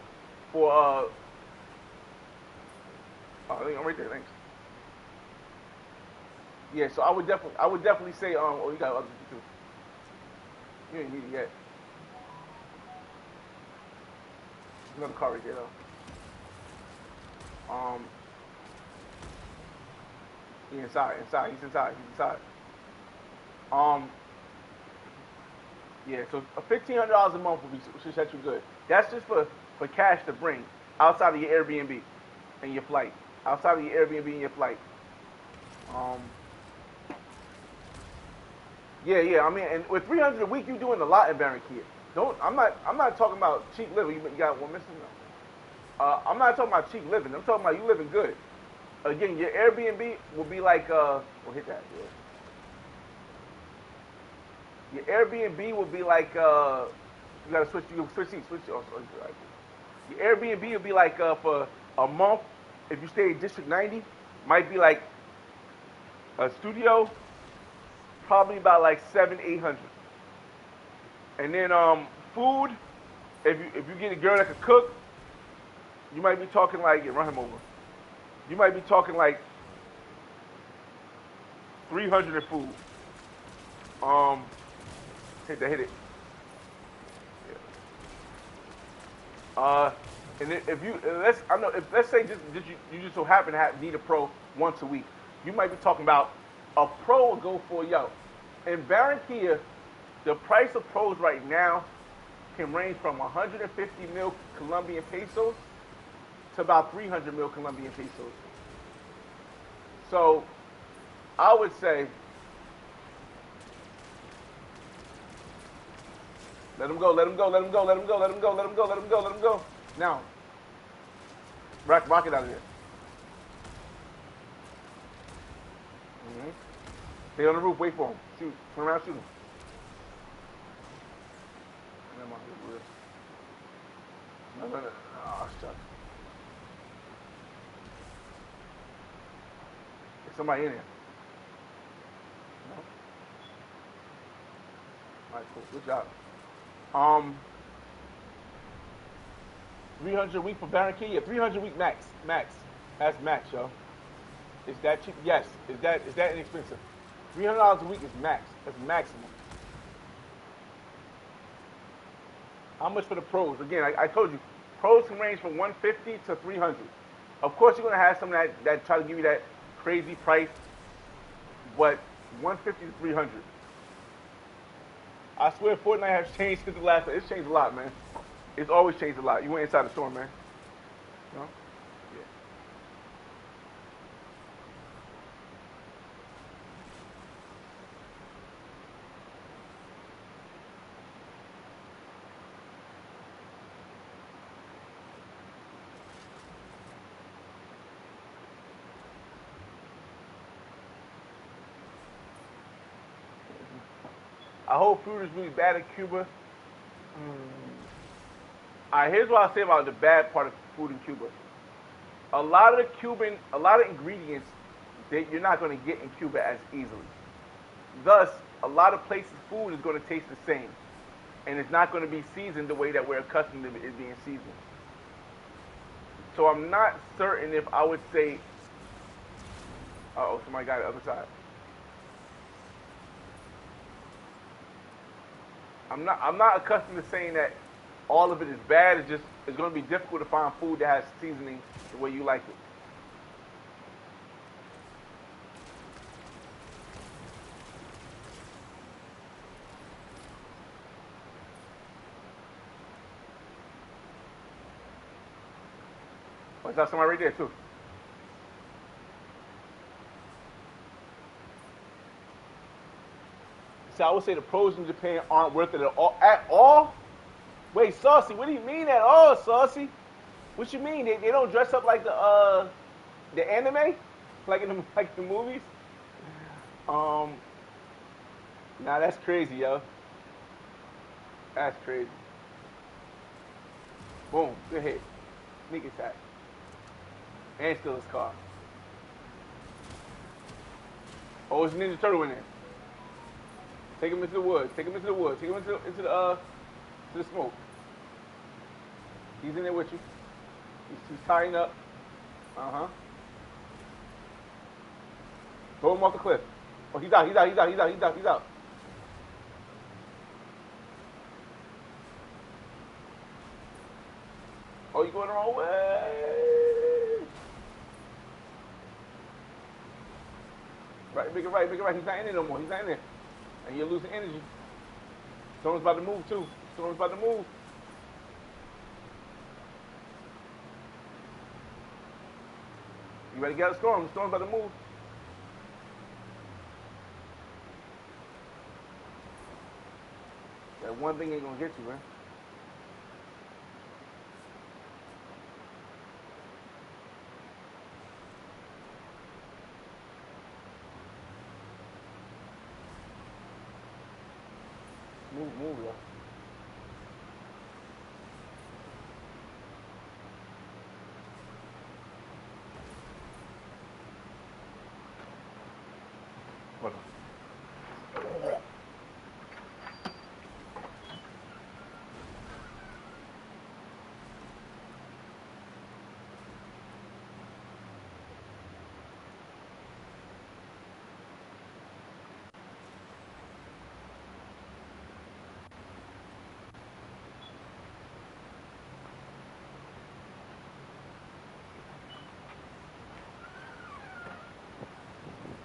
for I'm right there. Thanks. Yeah, so I would definitely say oh, you got other people too. You ain't need it yet. There's another car right there though. He's inside. He's inside. Um, Yeah, so $1,500 a month should set you good. That's just for cash to bring outside of your Airbnb and your flight. Outside of your Airbnb and your flight. Um, yeah. I mean, and with 300 a week, you're doing a lot in Barranquilla. Don't. I'm not talking about cheap living. You got one missing. I'm not talking about cheap living. I'm talking about you living good. Again, your Airbnb will be like. We'll hit that. Yeah. Your Airbnb will be like. You gotta switch. You switch seats. Switch. Oh, sorry. Your Airbnb will be like for a month. If you stay in District 90, might be like a studio, probably about like 700-800. And then food, if you get a girl that can cook, you might be talking like run him over. You might be talking like 300 in food. Hit it. Yeah. And if you let's say just you just so happen to need a pro once a week, you might be talking about a pro will go for in Barranquilla, the price of pros right now can range from 150 mil Colombian pesos to about 300 mil Colombian pesos. So I would say let him go. Now, rock it out of here. Mm-hmm. Stay on the roof, wait for him. Shoot. Turn around, shoot him. No. Oh, shucks. There's somebody in there. No? Alright, cool. Good job. 300 a week for Barranquilla. 300 a week max. That's max, yo. Is that cheap? Yes. Is that inexpensive? $300 a week is max. That's maximum. How much for the pros? Again, I told you, pros can range from 150 to 300. Of course, you're gonna have some that try to give you that crazy price, but 150 to 300. I swear, Fortnite has changed since the last. It's changed a lot, man. It's always changed a lot. You went inside the store, man. No? Yeah. I hope food is really bad in Cuba. Alright, here's what I'll say about the bad part of food in Cuba. A lot of ingredients that you're not going to get in Cuba as easily. Thus, a lot of places' food is going to taste the same, and it's not going to be seasoned the way that we're accustomed to it being seasoned. So I'm not certain if I would say, somebody got the other side. I'm not accustomed to saying that all of it is bad. It's going to be difficult to find food that has seasoning the way you like it. Oh, there's somebody right there too. So I would say the pros in Japan aren't worth it at all. Wait, Saucy, what do you mean at all, Saucy? What you mean? They don't dress up like the anime? Like in the movies? Nah, that's crazy, yo. That's crazy. Boom, good hit. Sneak attack. And steal his car. Oh, it's Ninja Turtle in there. Take him into the woods. Take him into the smoke. He's in there with you. He's tying up. Throw him off the cliff. Oh, he's out. Oh, you're going the wrong way. Right, make it right. He's not in there no more. He's not in there. And you're losing energy. Storm's about to move too. Storm's about to move. You ready to get a storm? Storm's about to move. That one thing ain't gonna get you, man. Move, yo. Hold on.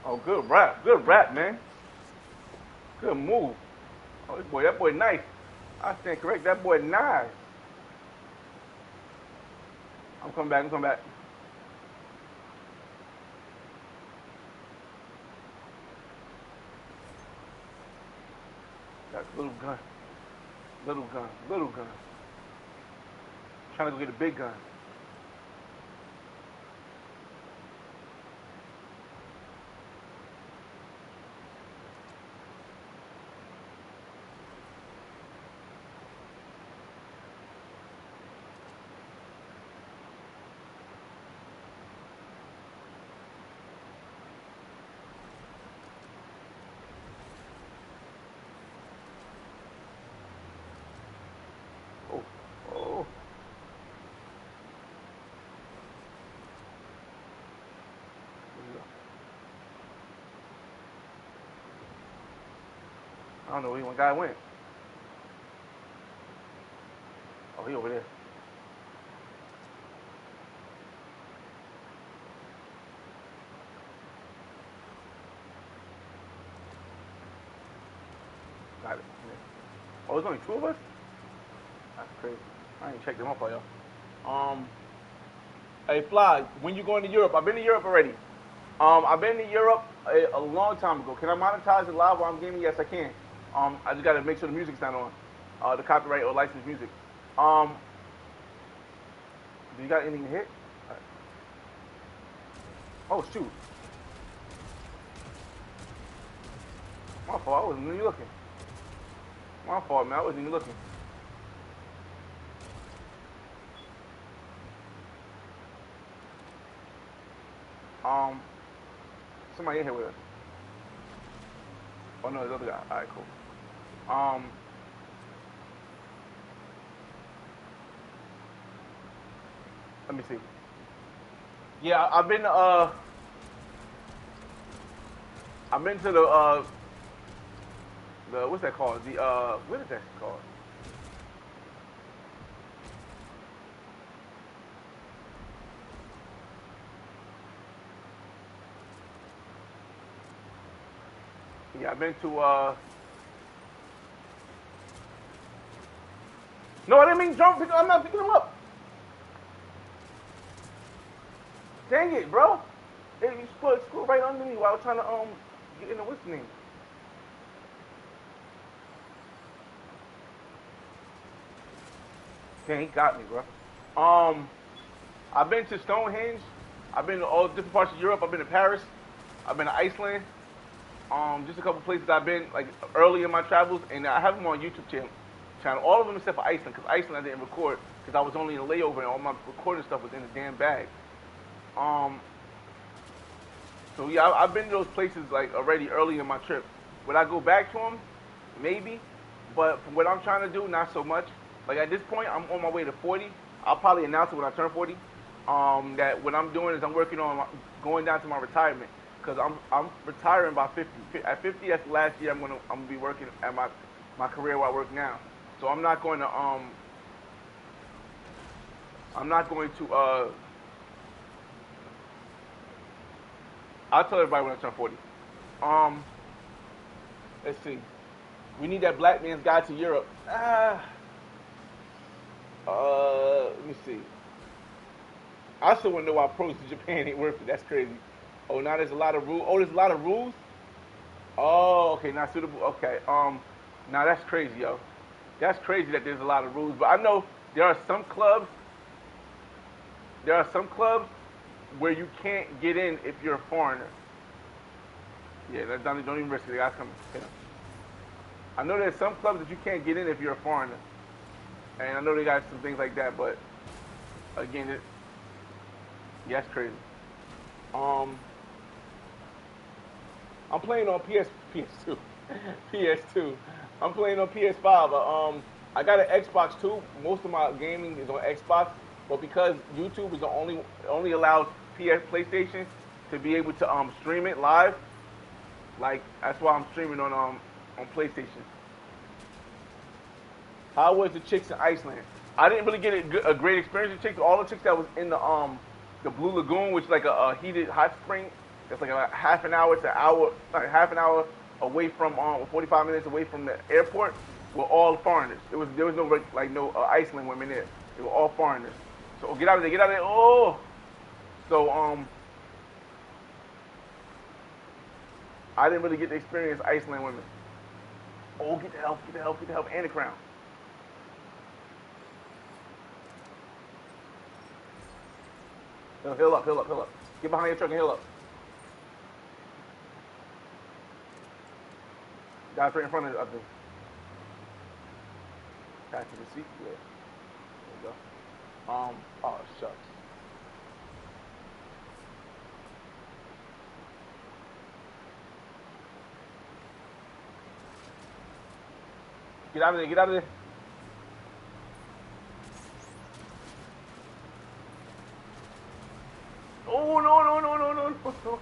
Oh, good rap, man. Good move. Oh, that boy nice. I stand correct. That boy nice. I'm coming back. I'm coming back. Got a little gun. Little gun. Little gun. Trying to go get a big gun. Oh, oh. I don't know where one guy went. Oh, he over there. Got it. Yeah. Oh, there's only two of us? That's crazy. I ain't checked them up on y'all. Hey, Fly, when you going to Europe? I've been to Europe already. I've been to Europe a long time ago. Can I monetize it live while I'm gaming? Yes, I can. I just gotta make sure the music's not on, the copyright or licensed music. Um, do you got anything to hit? Oh shoot, my fault. I wasn't even looking. My fault, man. I wasn't even looking. Um, somebody in here with us. Oh no, there's other guy. All right, cool. Let me see. Yeah, I've been to the what's that called? What is that called? Yeah, I've been to No, I didn't mean jump. I'm not picking him up. Dang it, bro. Hey, you screwed right under me while I was trying to get in the what's the name? Dang, he got me, bro. I've been to Stonehenge. I've been to all different parts of Europe. I've been to Paris. I've been to Iceland. Just a couple places I've been like early in my travels, and I have them on YouTube channel. All of them except for Iceland, because Iceland I didn't record because I was only in a layover, and all my recording stuff was in a damn bag. Um, so yeah, I've been to those places like already early in my trip. Would I go back to them? Maybe, but for what I'm trying to do, not so much. Like at this point, I'm on my way to 40. I'll probably announce it when I turn 40. That what I'm doing is I'm working on going down to my retirement because I'm retiring by 50. At 50, that's the last year I'm gonna be working at my career where I work now. So I'm not going to I'll tell everybody when I turn 40. Um let's see. We need that black man's guide to Europe. Let me see. I still want to know why pros to Japan ain't worth it. That's crazy. Oh, now there's a lot of rules. Oh, there's a lot of rules. Oh, okay, not suitable. Okay, now that's crazy, yo. That's crazy that there's a lot of rules. But I know there are some clubs. There are some clubs where you can't get in if you're a foreigner. Yeah, don't even risk it. Guys come. You know. I know there's some clubs that you can't get in if you're a foreigner, and I know they got some things like that. But again, yeah, that's crazy. Um, I'm playing on PS2, PS2. I'm playing on PS5. I got an Xbox too. Most of my gaming is on Xbox, but because YouTube is the only allows PlayStation to be able to stream it live. Like that's why I'm streaming on PlayStation. How was the chicks in Iceland? I didn't really get a great experience with chicks. All the chicks that was in the Blue Lagoon, which is like a heated hot spring, it's like a half an hour to hour, like half an hour away from 45 minutes away from the airport, were all foreigners. There was no like no Iceland women there. They were all foreigners. So get out of there, get out of there. Oh, so I didn't really get to experience Iceland women. Oh, get the help, get the help, get the help, and the crown. No, heal up, heal up, heal up. Get behind your truck and heal up. Guys right in front of the other. Back to the seat. Yeah. There you go. Oh shucks. Get out of there, get out of there. Oh no no no no no no no.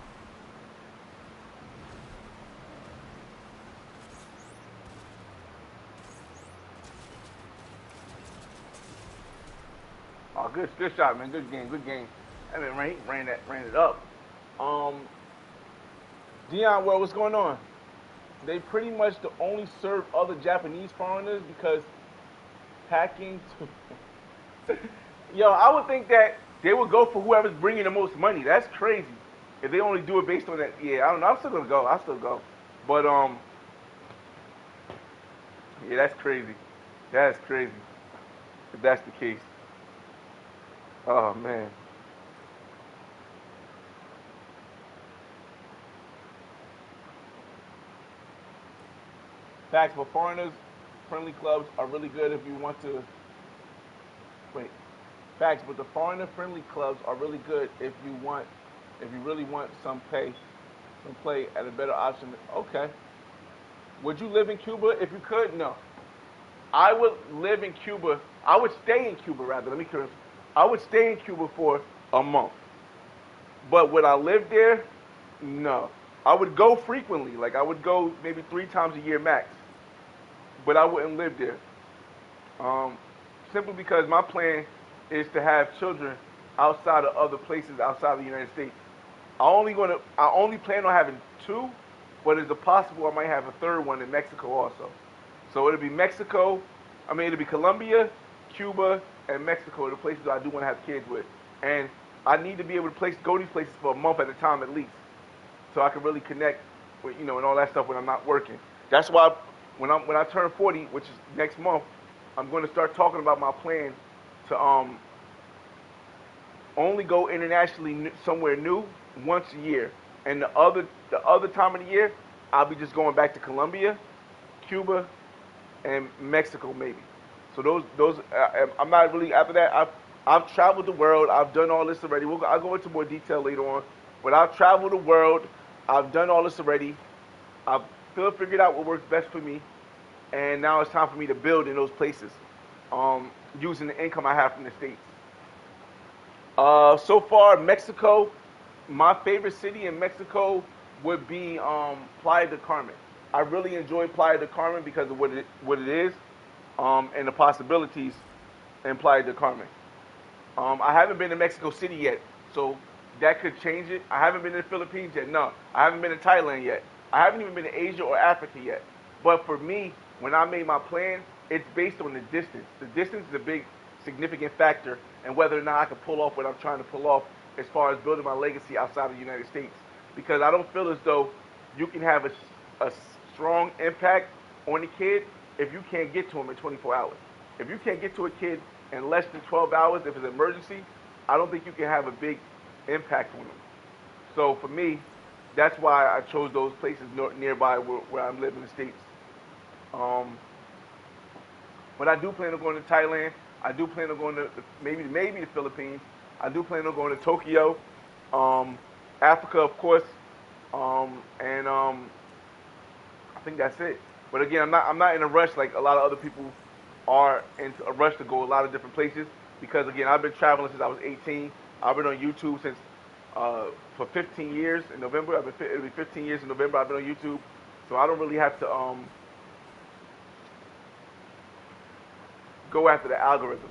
Oh, good shot, man. Good game, good game. I mean, ran it up. Um, Dion, well, what's going on? They pretty much the only serve other Japanese foreigners because packing. Yo, I would think that they would go for whoever's bringing the most money. That's crazy. If they only do it based on that, yeah, I don't know. I'm still gonna go. I'll still go. But yeah, that's crazy. That's crazy. If that's the case. Oh man. Facts for foreigners, friendly clubs are really good if you want to. Wait. Facts, but the foreigner friendly clubs are really good if you really want some play at a better option. Okay. Would you live in Cuba if you could? No. I would live in Cuba. I would stay in Cuba rather. Let me correct. I would stay in Cuba for a month. But would I live there? No. I would go frequently. Like I would go maybe 3 times a year max. But I wouldn't live there. Um, Simply because my plan is to have children outside of other places outside of the United States. I only plan on having two, but it's a possible I might have a third one in Mexico also. So it'll be Mexico. I mean, it'll be Colombia, Cuba, and Mexico, the places I do want to have kids with. And I need to be able to go these places for a month at a time at least, so I can really connect with and all that stuff when I'm not working. That's why when I turn 40, which is next month, I'm going to start talking about my plan to only go internationally somewhere new once a year, and the other time of the year I'll be just going back to Colombia, Cuba, and Mexico maybe. So those I'm not really after that. I've traveled the world. I've done all this already. I'll go into more detail later on, but I've traveled the world. I've done all this already. I've figured out what works best for me, and now it's time for me to build in those places, using the income I have from the states. So far, Mexico, my favorite city in Mexico would be Playa del Carmen. I really enjoy Playa del Carmen because of what it is, and the possibilities in Playa del Carmen. I haven't been to Mexico City yet, so that could change it. I haven't been to the Philippines yet. No, I haven't been to Thailand yet. I haven't even been to Asia or Africa yet. But for me, when I made my plan, it's based on the distance. The distance is a big, significant factor in whether or not I can pull off what I'm trying to pull off as far as building my legacy outside of the United States. Because I don't feel as though you can have a strong impact on a kid if you can't get to him in 24 hours. If you can't get to a kid in less than 12 hours, if it's an emergency, I don't think you can have a big impact on them. So for me, that's why I chose those places nearby where I live in the States. Um, but I do plan on going to Thailand. I do plan on going to maybe the Philippines. I do plan on going to Tokyo, um, Africa, of course, and I think that's it. But again, I'm not in a rush like a lot of other people are in a rush to go a lot of different places because again, I've been traveling since I was 18. I've been on YouTube since for 15 years in November. It'll be 15 years in November. I've been on YouTube, so I don't really have to go after the algorithm.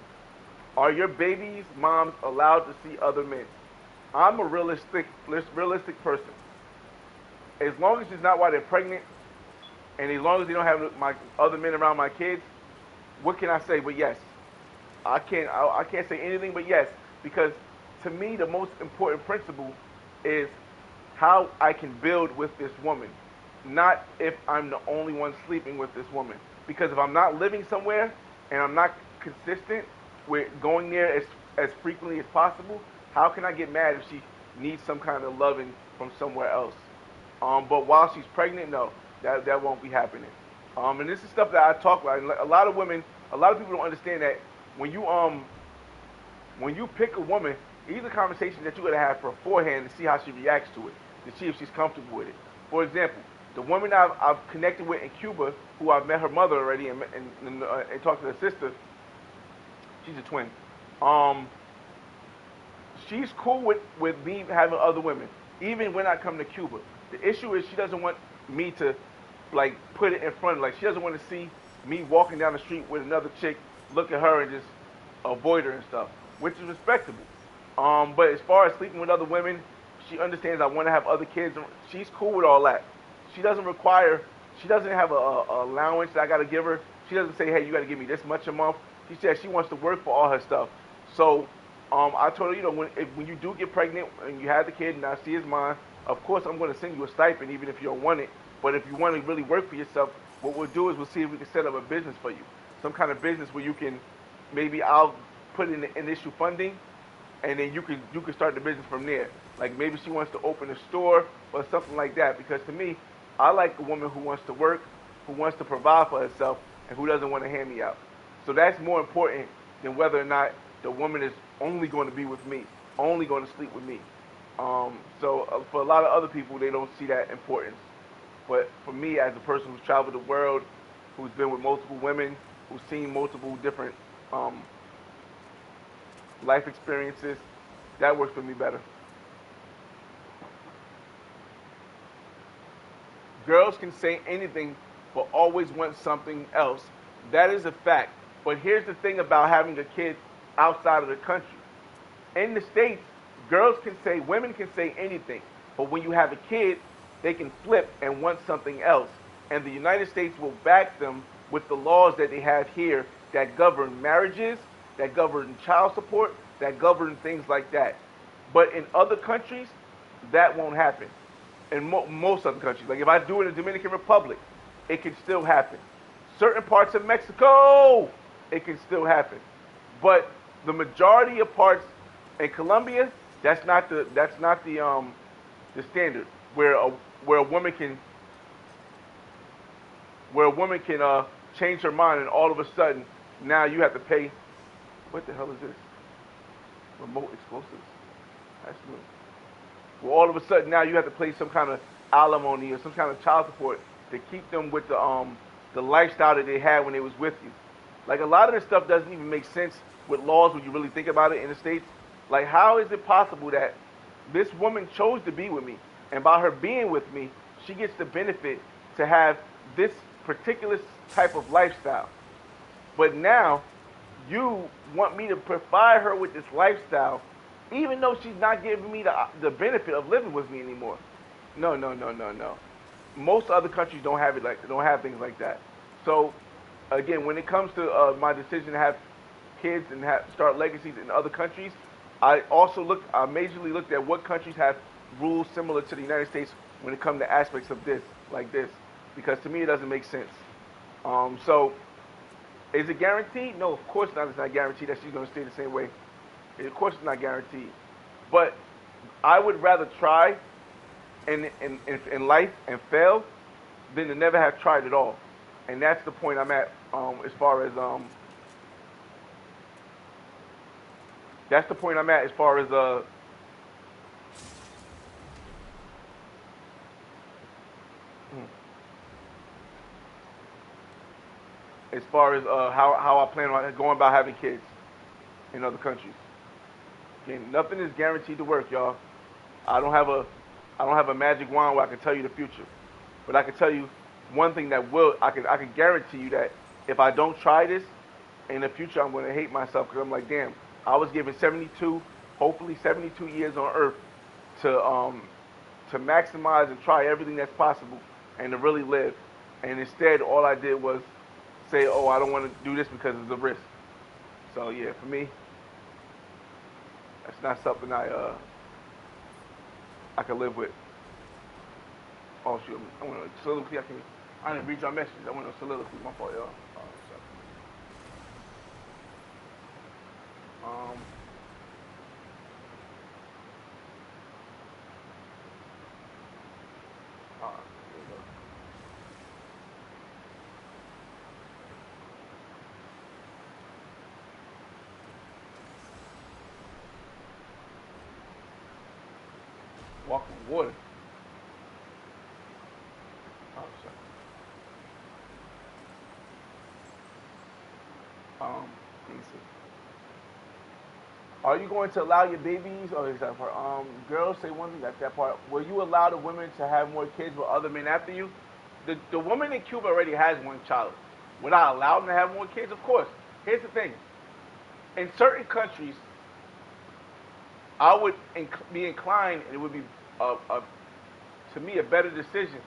Are your babies' moms allowed to see other men? I'm a realistic person. As long as it's not while they're pregnant, and as long as they don't have my other men around my kids, what can I say? But yes, I can't say anything but yes because to me the most important principle is how I can build with this woman, not if I'm the only one sleeping with this woman. Because if I'm not living somewhere and I'm not consistent with going there as frequently as possible, how can I get mad if she needs some kind of loving from somewhere else? But while she's pregnant, no, that won't be happening. And this is stuff that I talk about. And a lot of women, a lot of people don't understand that when you pick a woman, these are conversations that you gotta have beforehand to see how she reacts to it, to see if she's comfortable with it. For example, the woman I've connected with in Cuba, who I've met her mother already and talked to her sister. She's a twin. Um, she's cool with me having other women, even when I come to Cuba. The issue is she doesn't want me to like put it in front of like she doesn't want to see me walking down the street with another chick, look at her and just avoid her and stuff, which is respectable. But as far as sleeping with other women, she understands I want to have other kids. She's cool with all that. She doesn't require. She doesn't have a allowance that I got to give her. She doesn't say, hey, you got to give me this much a month. She said she wants to work for all her stuff. So I told her, you know, when you do get pregnant and you have the kid and I see it's mine, of course I'm going to send you a stipend even if you don't want it. But if you want to really work for yourself, what we'll do is we'll see if we can set up a business for you. Some kind of business where you can, maybe I'll put in the initial funding and then you can start the business from there. Like maybe she wants to open a store or something like that. Because to me, I like a woman who wants to work, who wants to provide for herself, and who doesn't want to hand me out. So that's more important than whether or not the woman is only going to be with me, only going to sleep with me. For a lot of other people, they don't see that importance. But for me, as a person who's traveled the world, who's been with multiple women, who's seen multiple different life experiences, that works for me better. Girls can say anything, but always want something else. That is a fact. But here's the thing about having a kid outside of the country. In the States, women can say anything. But when you have a kid, they can flip and want something else. And the United States will back them with the laws that they have here that govern marriages, that govern child support, that govern things like that. But in other countries, that won't happen. In most other countries, like if I do it in the Dominican Republic, it can still happen. Certain parts of Mexico, it can still happen. But the majority of parts in Colombia, that's not the standard where a woman can change her mind and all of a sudden now you have to pay. What the hell is this? Remote explosives. That's new. Well, all of a sudden now you have to pay some kind of alimony or some kind of child support to keep them with the lifestyle that they had when they was with you. Like a lot of this stuff doesn't even make sense with laws when you really think about it in the States. Like how is it possible that this woman chose to be with me, and by her being with me, she gets the benefit to have this particular type of lifestyle. But now you want me to provide her with this lifestyle even though she's not giving me the benefit of living with me anymore. No. Most other countries don't have things like that. So, again, when it comes to my decision to have kids and start legacies in other countries, I majorly looked at what countries have rules similar to the United States when it comes to aspects of this, like this, because to me it doesn't make sense. So, is it guaranteed? No, of course not. It's not guaranteed that she's going to stay the same way. Of course, it's not guaranteed. But I would rather try in life and fail than to never have tried at all. And that's the point I'm at as far as that's the point I'm at as far as how I plan on going about having kids in other countries. Again, nothing is guaranteed to work, y'all. I don't have a I don't have a magic wand where I can tell you the future, but I can tell you one thing that will I can guarantee you that if I don't try this in the future, I'm going to hate myself because I'm like, damn, I was given 72, hopefully 72 years on Earth to maximize and try everything that's possible and to really live, and instead all I did was say, oh, I don't want to do this because it's a risk. So yeah, for me, that's not something I can live with. Oh shoot, I want to soliloquy. I didn't read your message. I want to soliloquy. My fault, y'all. Um, here we go. Walk on water. Oh, sorry. Let me see. Are you going to allow your babies, or is that part? Girls say one thing. That's that part. Will you allow the women to have more kids with other men after you? The woman in Cuba already has one child. Would I allow them to have more kids? Of course. Here's the thing. In certain countries, I would be inclined, and it would be, to me, a better decision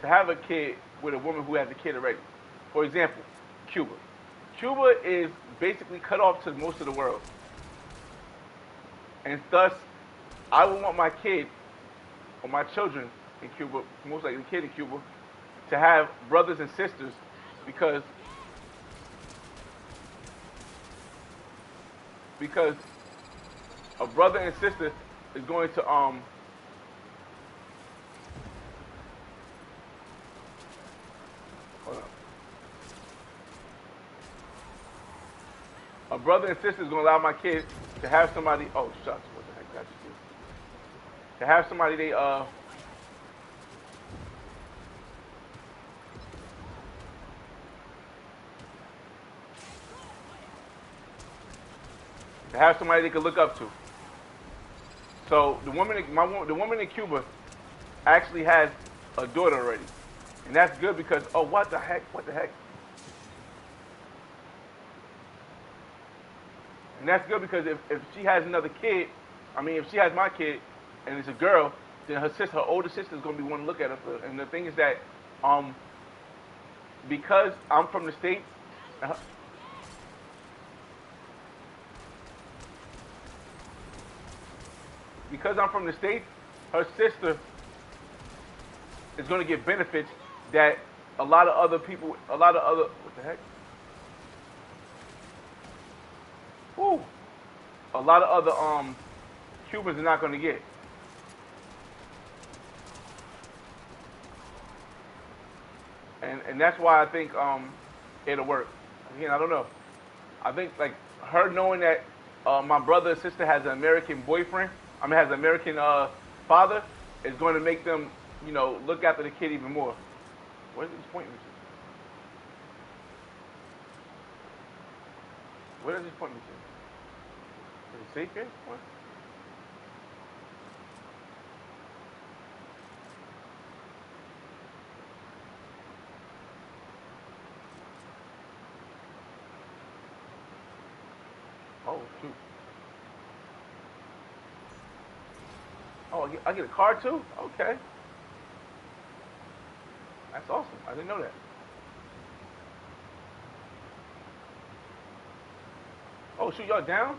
to have a kid with a woman who has a kid already. For example, Cuba. Cuba is basically cut off to most of the world. And thus, I would want my kid or my children in Cuba, most likely the kid in Cuba, to have brothers and sisters because because a brother and sister is going to hold on. A brother and sister is going to allow my kid to have somebody. Oh shucks, what the heck did I just do? To have somebody they could look up to. So the woman in Cuba actually has a daughter already, and that's good because oh what the heck, and that's good because if she has another kid, I mean if she has my kid and it's a girl, then her older sister is gonna be one to look at her. And the thing is that um because I'm from the states. Uh, because I'm from the States, her sister is going to get benefits that a lot of other people, what the heck? Woo! A lot of other Cubans are not going to get. And that's why I think it'll work. Again, I don't know. I think like her knowing that my brother or sister has an American boyfriend, has an American father, is going to make them, look after the kid even more. Where's this point? Where does this point me to? Is it safe here? What? Oh shoot. Oh, I get a car too? Okay. That's awesome. I didn't know that. Oh shoot, y'all down?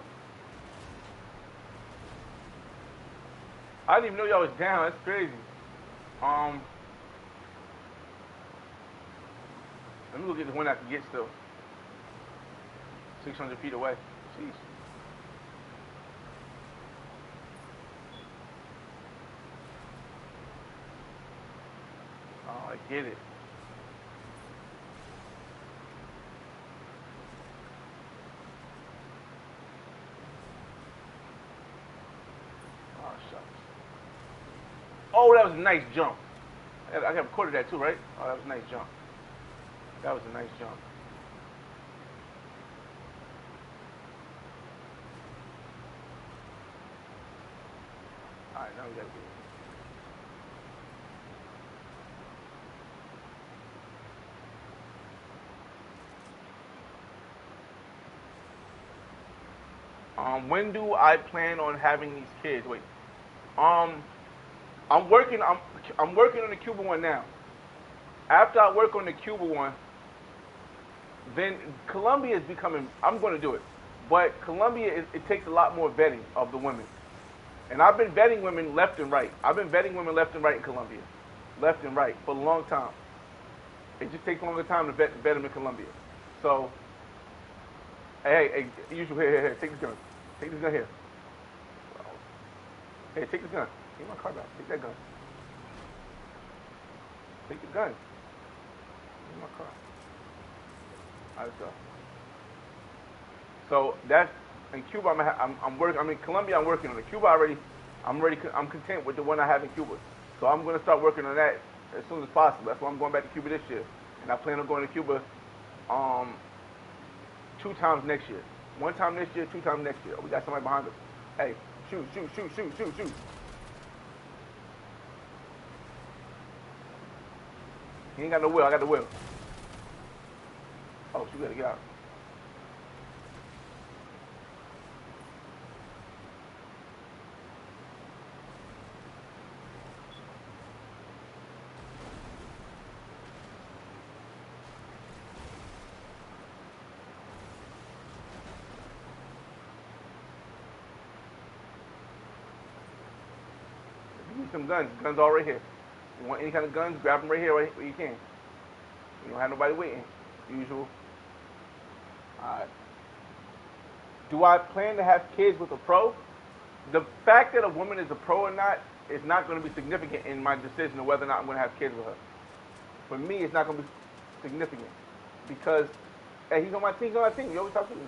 I didn't even know y'all was down. That's crazy. Um, Let me go get the one I can get still. 600 feet away. Jeez. Oh, I get it. Oh, shucks. Oh, that was a nice jump. I got recorded that too, right? Oh, that was a nice jump. That was a nice jump. All right, now we gotta get it. When do I plan on having these kids? Wait. Um, I'm working. I'm working on the Cuba one now. After I work on the Cuba one, then Colombia is becoming. I'm going to do it, but Colombia it takes a lot more vetting of the women, and I've been vetting women left and right. I've been vetting women left and right in Colombia, left and right for a long time. It just takes a longer time to vet them in Colombia. So, hey, usual here, take this gun, take this gun here. Hey, take this gun. Take my car back. Take that gun. Take the gun. Take my car. All right, so that's in Cuba. I'm working. I mean, Colombia. I'm working on it. Cuba already. I'm content with the one I have in Cuba. So I'm going to start working on that as soon as possible. That's why I'm going back to Cuba this year, and I plan on going to Cuba, 2 times next year. 1 time this year, 2 times next year. Oh, we got somebody behind us. Hey, shoot, shoot, shoot, shoot, shoot, shoot. He ain't got no wheel. I got the wheel. Oh, she gotta get out. You need some guns. Guns all right here. You want any kind of guns? Grab them right here, right where you can. You don't have nobody waiting. Usual. Alright. Do I plan to have kids with a pro? The fact that a woman is a pro or not is not going to be significant in my decision of whether or not I'm going to have kids with her. For me, it's not going to be significant because, hey, he's on my team. He's on my team. You always talk to him.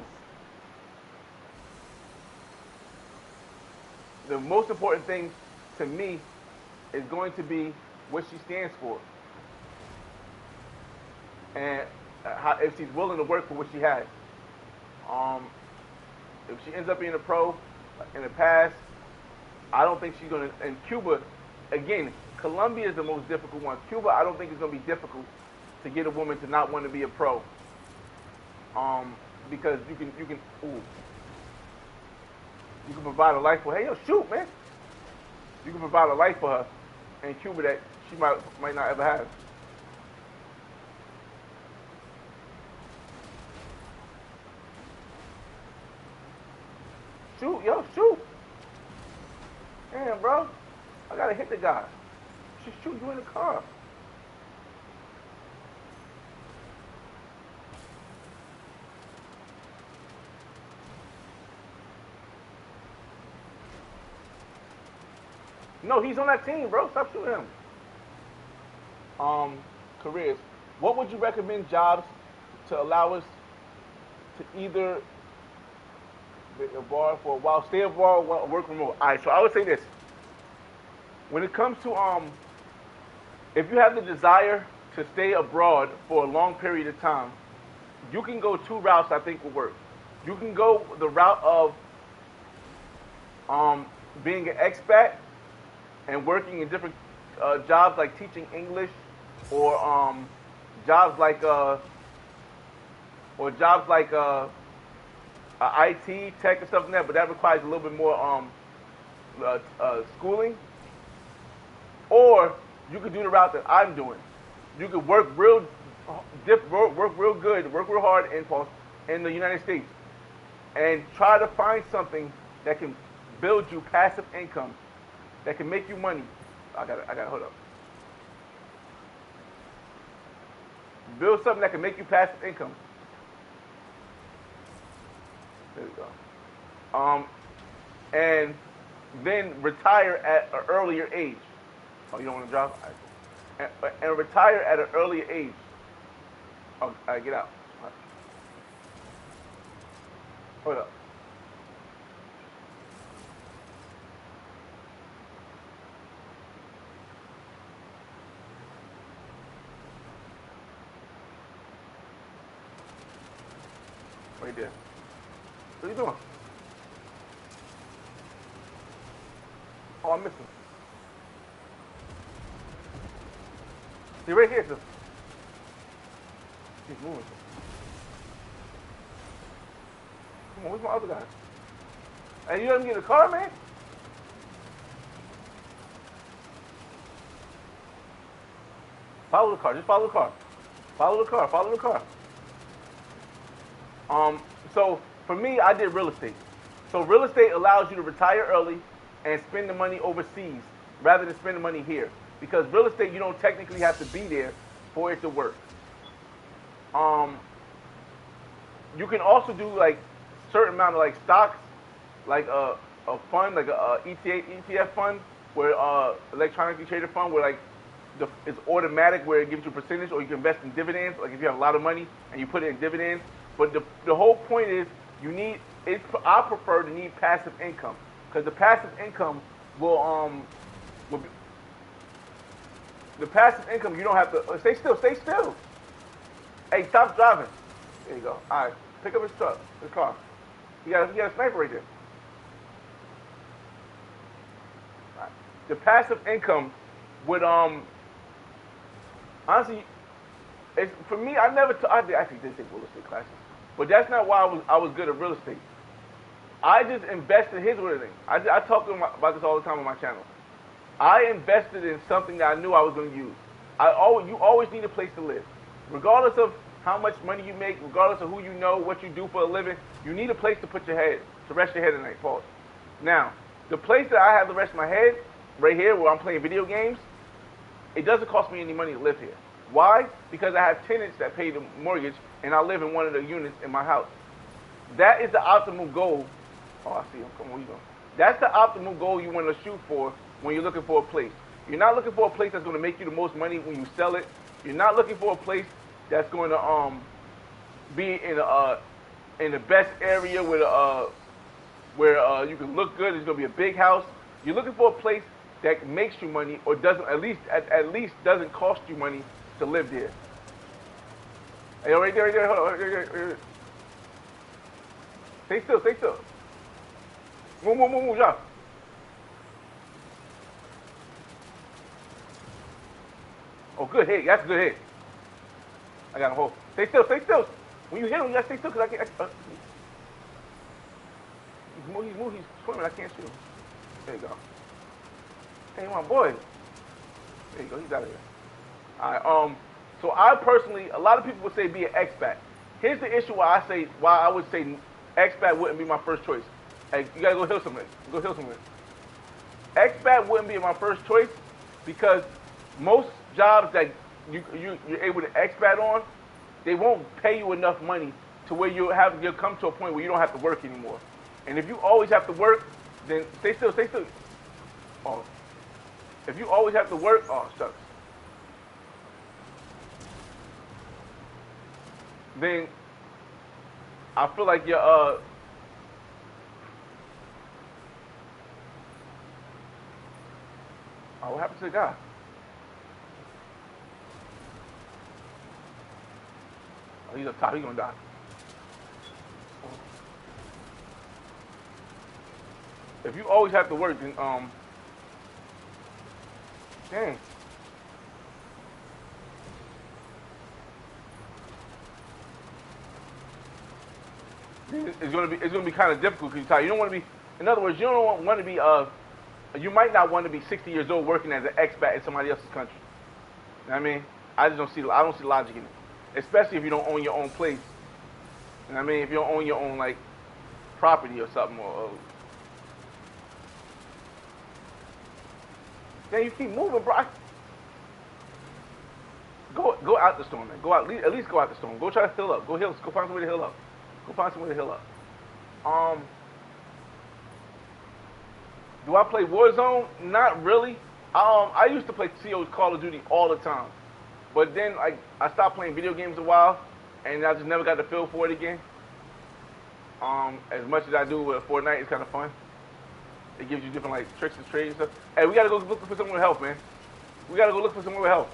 The most important thing to me is going to be what she stands for and if she's willing to work for what she has. If she ends up being a pro in the past, I don't think she's going to. And Cuba, again, Colombia is the most difficult one. Cuba, I don't think it's going to be difficult to get a woman to not want to be a pro. Because you can provide a life for her. Hey, yo, shoot, man. You can provide a life for her in Cuba that she might not ever have. Shoot, yo, shoot. Damn, bro. I gotta hit the guy. She's shooting you in the car. No, he's on that team, bro. Stop shooting him. Careers. What would you recommend jobs to allow us to either be abroad for a while, stay abroad, or work remote? All right, so I would say this. When it comes to if you have the desire to stay abroad for a long period of time, you can go 2 routes I think will work. You can go the route of being an expat and working in different jobs like teaching English or jobs like IT, tech, and stuff like that. But that requires a little bit more schooling. Or you could do the route that I'm doing. You could work real good, work real hard in the United States. and try to find something that can build you passive income, that can make you money. I gotta hold up. Build something that can make you passive income. There we go. And then retire at an earlier age. Oh, you don't want to drive? And retire at an earlier age. Oh, all right, get out. All right. Hold up. Right there. What are you doing? Oh, I missed him. He's right here, sir. He's moving. Come on, where's my other guy? Hey, you let me get in the car, man? Follow the car. Just follow the car. Follow the car. Follow the car. So for me, I did real estate. So real estate allows you to retire early and spend the money overseas rather than spend the money here. Because real estate, you don't technically have to be there for it to work. You can also do like certain amount of like stocks, like a fund, like a ETF fund, where electronically traded fund, where like it's automatic, where it gives you a percentage, or you can invest in dividends. Like if you have a lot of money and you put it in dividends. But the whole point is I prefer to need passive income, because the passive income will be, the passive income, you don't have to stay still. Hey, stop driving. There you go. All right, pick up his car. He got a sniper right there. All right. The passive income would honestly, for me, I actually did take real estate classes, but that's not why I was good at real estate. I just invested. Here's what it is. I talk to him about this all the time on my channel. I invested in something that I knew I was going to use. You always need a place to live, regardless of how much money you make, regardless of who you know, what you do for a living. You need a place to put your head, to rest your head at night. Pause. Now, the place that I have to rest my head, right here, where I'm playing video games, it doesn't cost me any money to live here. Why? Because I have tenants that pay the mortgage, and I live in one of the units in my house. That is the optimal goal. Oh, I see him. Come on, where you going? That's the optimal goal you want to shoot for when you're looking for a place. You're not looking for a place that's going to make you the most money when you sell it. You're not looking for a place that's going to be in the best area where you can look good. It's going to be a big house. You're looking for a place that makes you money, or doesn't at least doesn't cost you money to live there. Hey, right there. Hold on. Right. Stay still. Move, John. Oh, good hit. That's a good hit. I got him hold. Stay still. When you hit him, you gotta stay still, because I can't. He's moving. He's swimming. I can't shoot him. There you go. Hey, my boy. There you go. He's out of here. All right. So I personally, a lot of people would say be an expat. Here's the issue why I would say expat wouldn't be my first choice. Hey, you gotta go heal somebody. Expat wouldn't be my first choice, because most jobs that you're able to expat on, they won't pay you enough money to where you'll come to a point where you don't have to work anymore. And if you always have to work, then stay still. Oh, if you always have to work, oh shucks. Then I feel like you're oh, what happened to the guy? Oh, he's up top. He's gonna die. If you always have to work, then dang. It's gonna be kind of difficult, because you don't want to be. In other words, you don't want to be you might not want to be 60 years old working as an expat in somebody else's country. You know what I mean? I don't see logic in it, especially if you don't own your own place. You know what I mean? If you don't own your own, like, property or something. Or then you keep moving, bro. Go out the storm, man. Go out. At least go out the storm. Go try to heal up. Go heal. Go find somewhere to heal up. Go find somewhere to heal up. Do I play Warzone? Not really. I used to play Call of Duty all the time, but then I stopped playing video games a while, and I just never got the feel for it again. As much as I do with Fortnite, it's kind of fun. It gives you different like tricks and trades and stuff. Hey, we gotta go look for someone with health, man. We gotta go look for someone with health.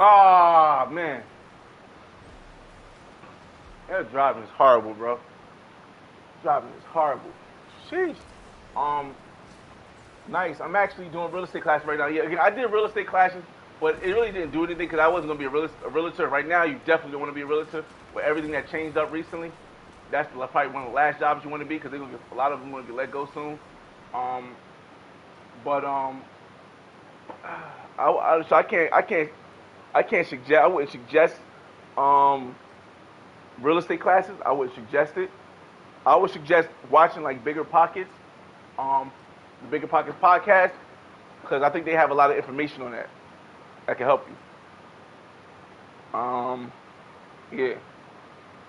Ah, man. That driving is horrible, bro. Driving is horrible. Sheesh. Nice. I'm actually doing real estate classes right now. Yeah, again, I did real estate classes, but it really didn't do anything because I wasn't going to be a realtor. Right now, you definitely don't want to be a realtor with everything that changed up recently. That's probably one of the last jobs you want to be because a lot of them going to get let go soon. But so I can't suggest. I wouldn't suggest real estate classes. I wouldn't suggest it. I would suggest watching like Bigger Pockets, the Bigger Pockets podcast, because I think they have a lot of information on that can help you.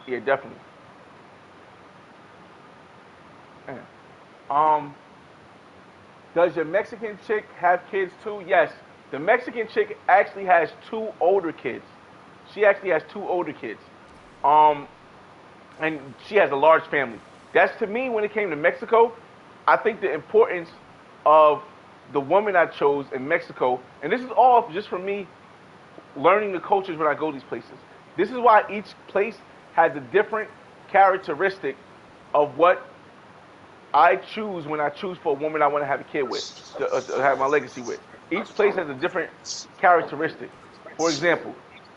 Yeah, definitely. Yeah. Does your Mexican chick have kids too? Yes. The Mexican chick actually has 2 older kids. She actually has 2 older kids. And she has a large family. That's to me, when it came to Mexico, I think the importance of the woman I chose in Mexico, and this is all just from me learning the cultures when I go these places. This is why each place has a different characteristic of what I choose when I choose for a woman I want to have a kid with, to have my legacy with. Each place has a different characteristic. For example,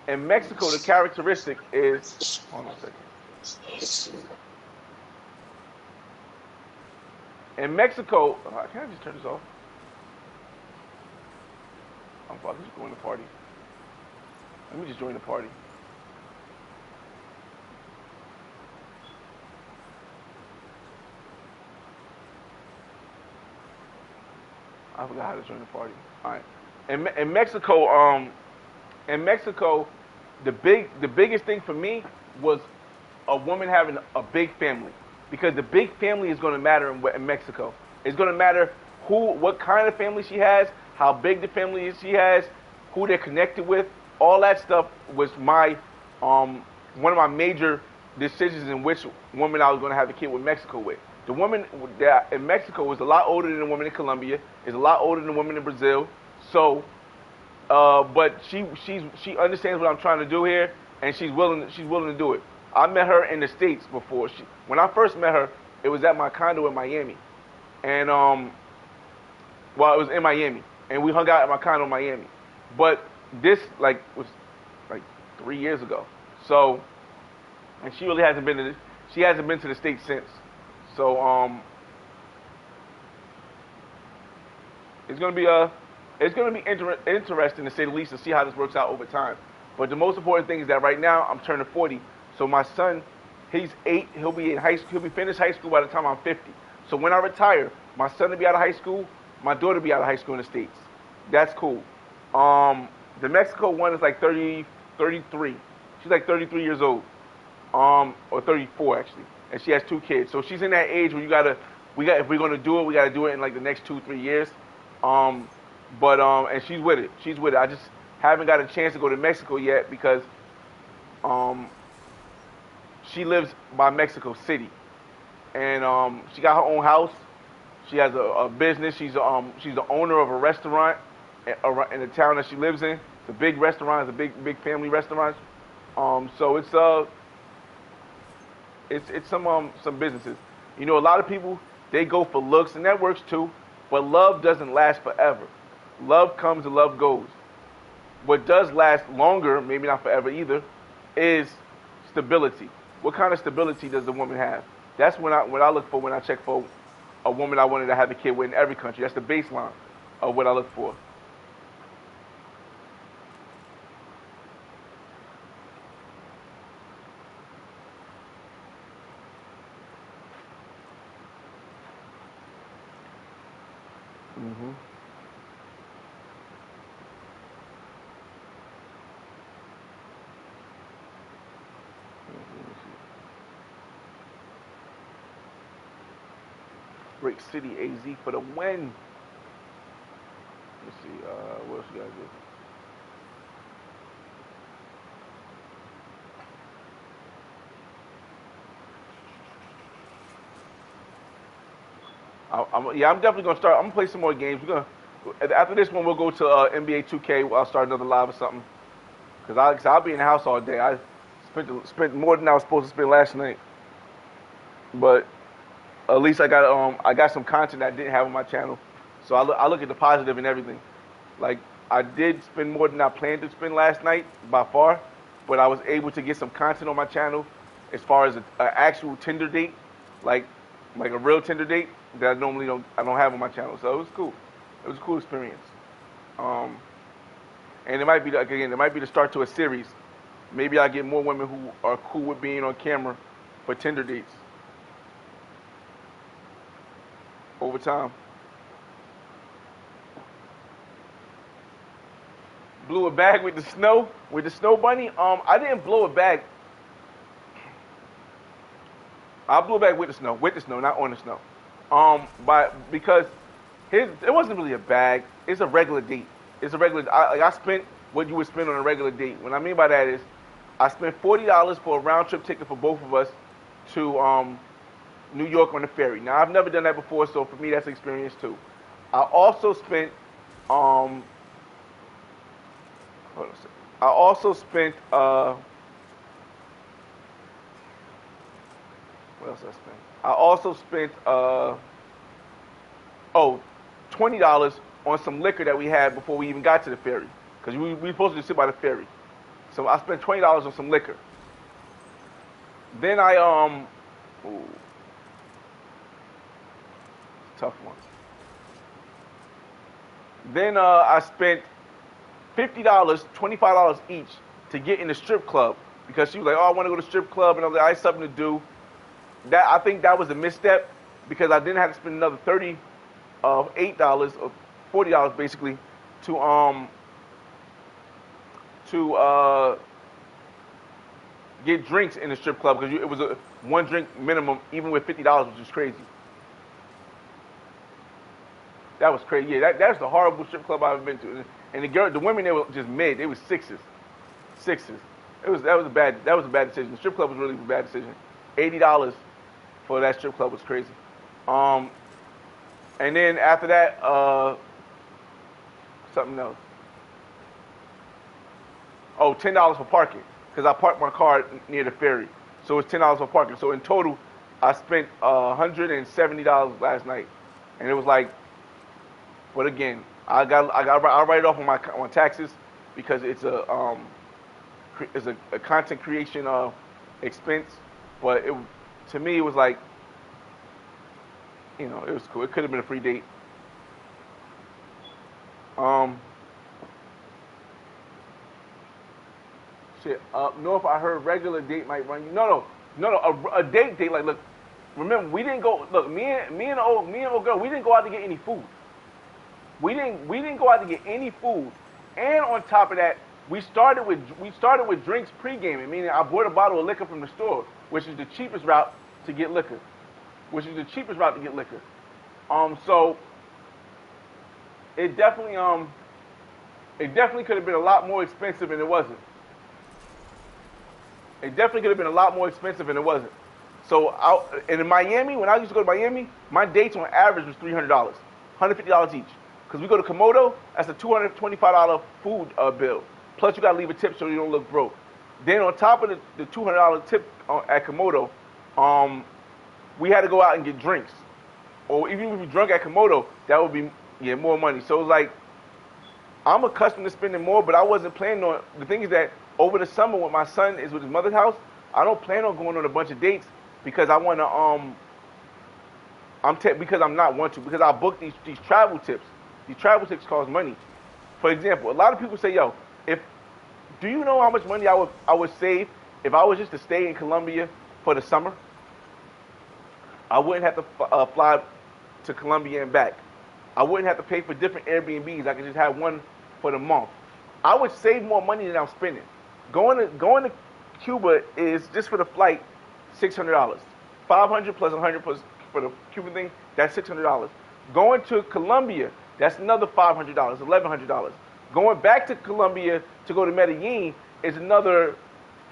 in Mexico, the characteristic is, hold on a second. In Mexico, can I just turn this off? I'm about to just join the party. Let me just join the party. I forgot how to join the party. All right. In Mexico, the biggest thing for me was a woman having a big family, because the big family is going to matter in Mexico. It's going to matter what kind of family she has, how big the family is she has, who they're connected with. All that stuff was one of my major decisions in which woman I was going to have a kid with Mexico with. The woman that in Mexico is a lot older than the woman in Colombia, is a lot older than the woman in Brazil. So, but she understands what I'm trying to do here, and she's willing to do it. I met her in the States before. When I first met her, it was at my condo in Miami, and it was in Miami, and we hung out at my condo in Miami. But this was 3 years ago. So, and she really hasn't been to the States since. So it's gonna be interesting to say the least to see how this works out over time. But the most important thing is that right now I'm turning 40. So my son, he's 8. He'll be in high school. He'll be finished high school by the time I'm 50. So when I retire, my son will be out of high school. My daughter will be out of high school in the States. That's cool. The Mexico one is like 30, 33. She's like 33 years old, or 34 actually, and she has 2 kids. So she's in that age where if we're gonna do it, we gotta do it in like the next 2, 3 years. Um, and she's with it. She's with it. I just haven't got a chance to go to Mexico yet because um, she lives by Mexico City, and she got her own house. She has a business. She's the owner of a restaurant in the town that she lives in. It's a big restaurant. It's a big family restaurant. So it's some businesses. You know, a lot of people they go for looks, and that works too. But love doesn't last forever. Love comes and love goes. What does last longer, maybe not forever either, is stability. What kind of stability does the woman have? That's what I look for when I check for a woman I wanted to have a kid with in every country. That's the baseline of what I look for. Hmm. Break City AZ for the win. Let's see. What else you gotta do? I'm definitely gonna start. I'm gonna play some more games. After this one, we'll go to NBA 2K. I'll start another live or something. Cause I'll be in the house all day. I spent more than I was supposed to spend last night. But at least I got some content I didn't have on my channel. So I look at the positive and everything. Like I did spend more than I planned to spend last night by far, but I was able to get some content on my channel as far as an actual Tinder date, like like a real Tinder date that I don't have on my channel. So it was cool. It was a cool experience. Um, and it might be again, it might be the start to a series. Maybe I get more women who are cool with being on camera for Tinder dates over time. Blew a bag with the snow bunny. I didn't blow a bag. I blew a bag with the snow, not on the snow. Because it wasn't really a bag. It's a regular date. It's a regular. I spent what you would spend on a regular date. What I mean by that is, I spent $40 for a round trip ticket for both of us to New York on the ferry. Now I've never done that before, so for me that's an experience too. I also spent hold on a second. I also spent what else I spent? I also spent $20 on some liquor that we had before we even got to the ferry, because we were supposed to sit by the ferry. So I spent $20 on some liquor. Then ooh, tough one. Then I spent $50, $25 each to get in the strip club, because she was like, "Oh, I want to go to the strip club," and I was like, "I have something to do." I think that was a misstep, because I didn't have to spend another $8 or $40 basically to get drinks in the strip club, because it was a one drink minimum even with $50, which is crazy. That was crazy. Yeah, that's the horrible strip club I've ever been to. And the women, they were just mid. They were sixes, sixes. That was a bad decision. The strip club was really a bad decision. $80 for that strip club was crazy. And then after that, something else. Oh, $10 for parking, because I parked my car near the ferry, so it's $10 for parking. So in total, I spent $170 last night, and it was like, but again, I write it off on taxes, because it's a content creation expense. But to me, it was like, it was cool. It could have been a free date. Shit. Up north, I heard regular date might run you. No. A date. Like, look, remember, we didn't go. Look, me and old girl, we didn't go out to get any food. We didn't go out to get any food. And on top of that, we started with drinks pre-gaming, meaning I bought a bottle of liquor from the store, which is the cheapest route to get liquor. So it definitely could have been a lot more expensive, and it wasn't. It definitely could have been a lot more expensive, and it wasn't. So and in Miami, when I used to go to Miami, my dates on average was $300, $150 each. Because we go to Komodo, that's a $225 food bill. Plus you gotta leave a tip so you don't look broke. Then on top of the $200 tip at Komodo, we had to go out and get drinks. Or even if we drunk at Komodo, that would be more money. So it was like, I'm accustomed to spending more, but I wasn't planning on. The thing is that over the summer when my son is with his mother's house, I don't plan on going on a bunch of dates because I want to. Because I'm not want to, because I book these travel tips. These travel tips cost money. For example, a lot of people say, "Yo, do you know how much money I would save if I was just to stay in Colombia for the summer? I wouldn't have to fly to Colombia and back. I wouldn't have to pay for different Airbnbs. I could just have one for the month. I would save more money than I'm spending. Going to Cuba is just for the flight, $600. 500 plus 100 plus for the Cuban thing, that's $600. Going to Colombia, that's another $500, $1,100. Going back to Colombia to go to Medellin is another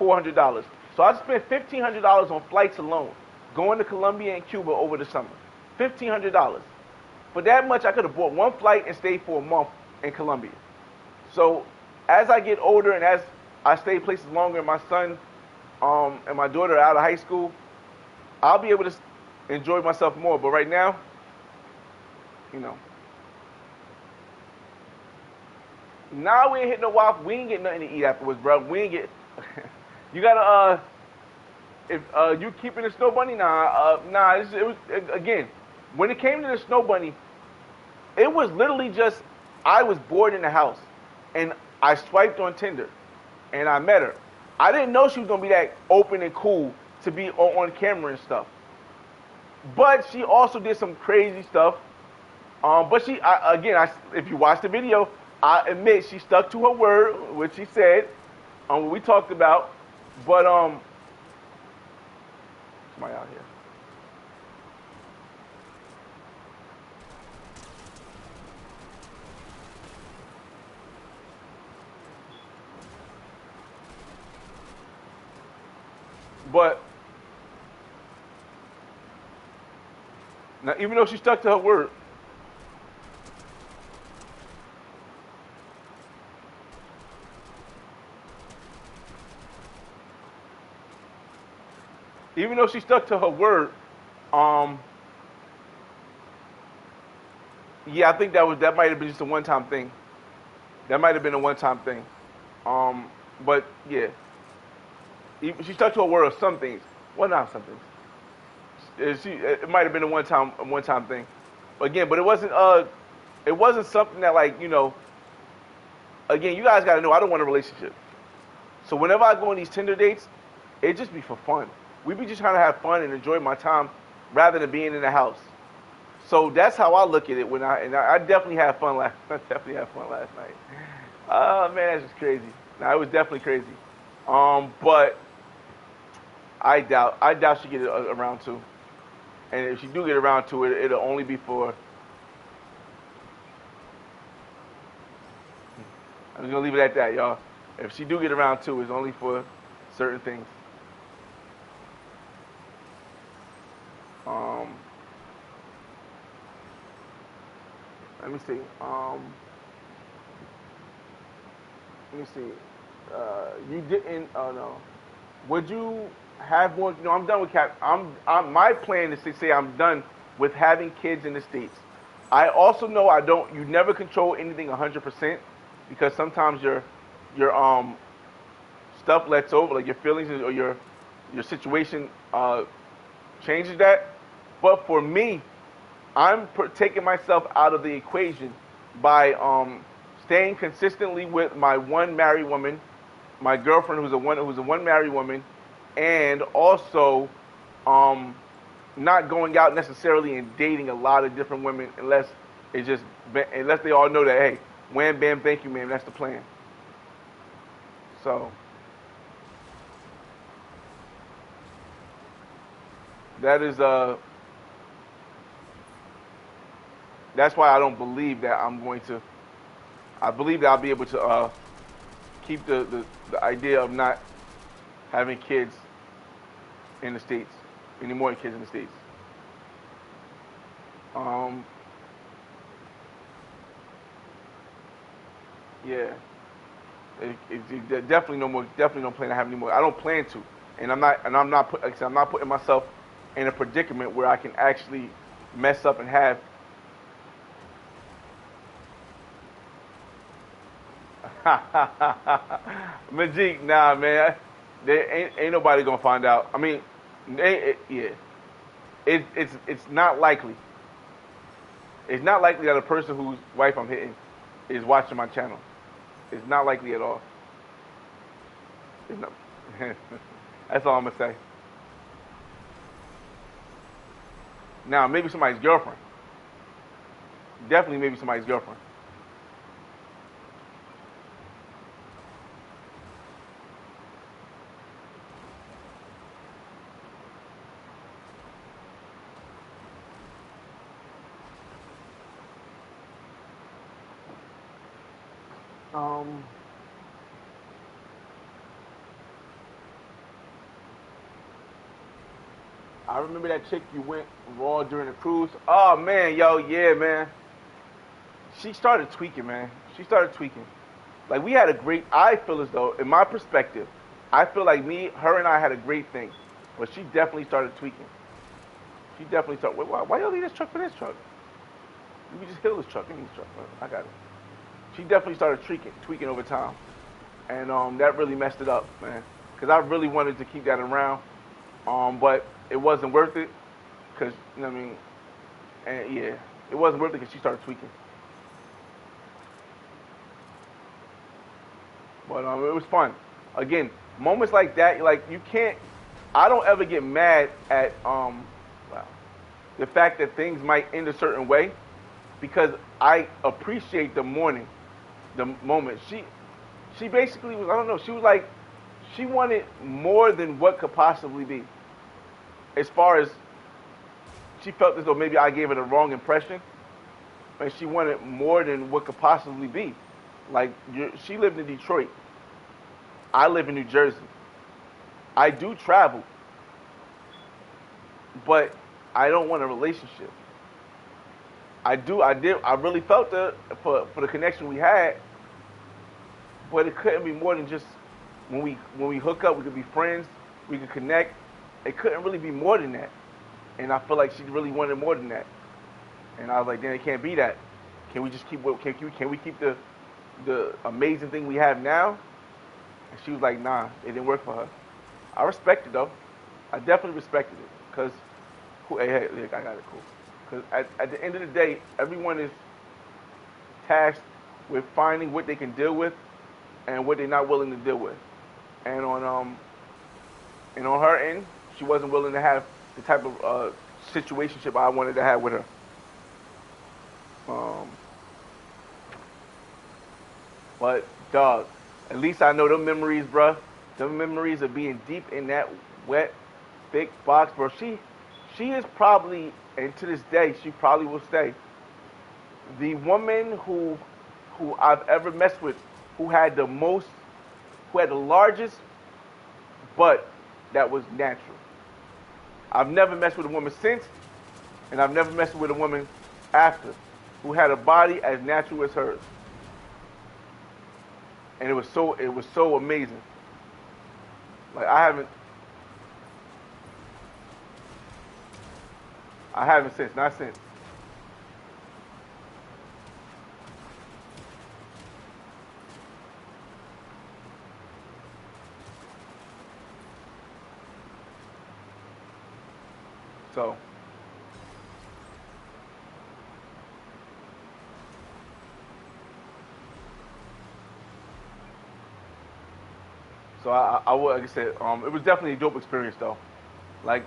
$400. So I spent $1,500 on flights alone, going to Colombia and Cuba over the summer. $1,500. For that much, I could have bought one flight and stayed for a month in Colombia. So as I get older and as I stay places longer, and my son and my daughter are out of high school, I'll be able to enjoy myself more. But right now, now we ain't hit no waffle. We ain't get nothing to eat afterwards, bro. We ain't get. You gotta if you keeping the snow bunny, it was again. When it came to the snow bunny, it was literally just I was bored in the house, and I swiped on Tinder, and I met her. I didn't know she was gonna be that open and cool to be on camera and stuff. But she also did some crazy stuff. But if you watch the video, I admit she stuck to her word, which she said, what we talked about. But somebody out here. But now, even though she stuck to her word, I think that might have been just a one-time thing. That might have been a one-time thing. But yeah, she stuck to her word of some things. Well, not some things. It might have been a one-time thing. Again, but it wasn't something that again, you guys got to know I don't want a relationship. So whenever I go on these Tinder dates, it just be for fun. We be just trying to have fun and enjoy my time rather than being in the house. So that's how I look at it I definitely had fun last night. Oh man, that's just crazy. It was definitely crazy. But I doubt she get around to. And if she do get around to it, it'll only be for. I'm just gonna leave it at that, y'all. If she do get around to it, it's only for certain things. Let me see. You didn't. Oh no. Would you have more? I'm done with cap. My plan is to say I'm done with having kids in the States. I also know you never control anything 100% because sometimes your stuff lets over, like your feelings or your situation changes that. But for me, I'm taking myself out of the equation by staying consistently with my one married woman, my girlfriend who's a one married woman, and also not going out necessarily and dating a lot of different women unless they all know that, hey, wham bam thank you ma'am, that's the plan. So that is that's why I don't believe that I'm going to. I believe that I'll be able to keep the idea of not having kids in the states, any more kids in the states. Um, yeah, definitely no more. Definitely don't plan to have any more. I don't plan to, and I'm not like I said, I'm not putting myself in a predicament where I can actually mess up and have. Majik, nah, man, there ain't nobody gonna find out. I mean, yeah, it's not likely. It's not likely that a person whose wife I'm hitting is watching my channel. It's not likely at all. It's not. That's all I'm gonna say. Now, maybe somebody's girlfriend. Definitely, maybe somebody's girlfriend. Um, I remember that chick you went raw during the cruise. Oh man, yo, yeah, man. She started tweaking, man. She started tweaking. Like we had a great. I feel as though, in my perspective, I feel like her and I had a great thing, but she definitely started tweaking. She definitely started. Wait, why y'all leave this truck for this truck? You can just heal this truck. Give me this truck. I got it. She definitely started tweaking over time, and that really messed it up, man. Because I really wanted to keep that around, but it wasn't worth it. Because you know what I mean, and yeah, it wasn't worth it because she started tweaking. But it was fun. Again, moments like that, like you can't. I don't ever get mad at well, the fact that things might end a certain way because I appreciate the morning, the moment. She basically was. I don't know. She was like, she wanted more than what could possibly be. As far as she felt as though maybe I gave her the wrong impression, and she wanted more than what could possibly be. Like she lived in Detroit. I live in New Jersey. I do travel, but I don't want a relationship. I do. I did. I really felt for the connection we had, but it couldn't be more than just when we hook up, we could be friends, we could connect. It couldn't really be more than that. And I feel like she really wanted more than that. And I was like, then it can't be that. Can we just keep? Can we keep the amazing thing we have now? And she was like, nah, it didn't work for her. I respect it though. I definitely respected it because, hey, I got it, cool. Because at the end of the day, everyone is tasked with finding what they can deal with and what they're not willing to deal with. And on her end, she wasn't willing to have the type of situationship I wanted to have with her. Um, but dog, at least I know them memories, bruh. Them memories of being deep in that wet, thick box, bro. She is probably, and to this day, she probably will stay the woman who I've ever messed with, who had the most, who had the largest butt that was natural. I've never messed with a woman since, and I've never messed with a woman after who had a body as natural as hers. And it was so amazing. Like I haven't since, not since. So I would, like I said, it was definitely a dope experience though. Like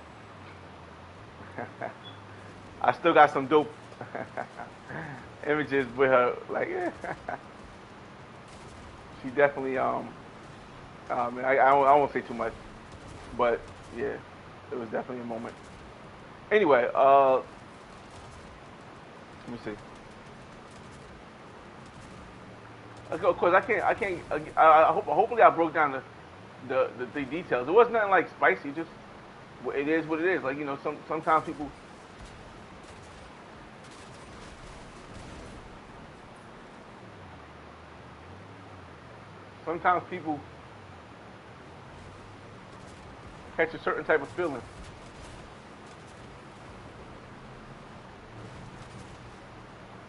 I still got some dope images with her. Like she definitely Man, I won't say too much, but yeah, it was definitely a moment. Anyway, let me see. Of course, I can't. Hopefully, I broke down the details. It wasn't nothing like spicy. Just it is what it is. Like sometimes people sometimes people catch a certain type of feeling,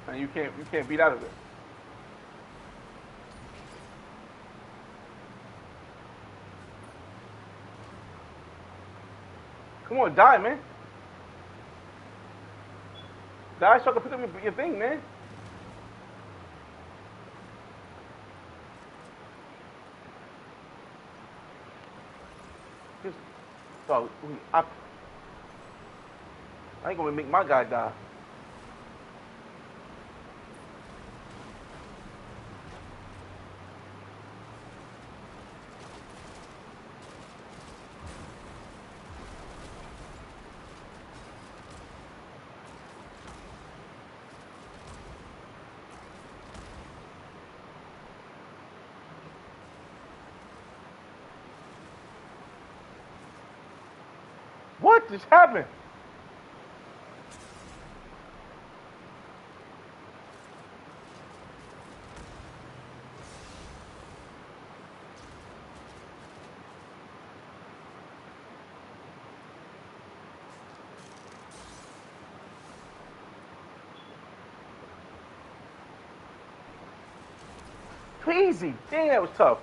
and you can't beat out of it. Come on, die, man. Die so I can pick up your thing, man. Just, dog, I ain't gonna make my guy die. What just happened? Crazy. Dang, that was tough.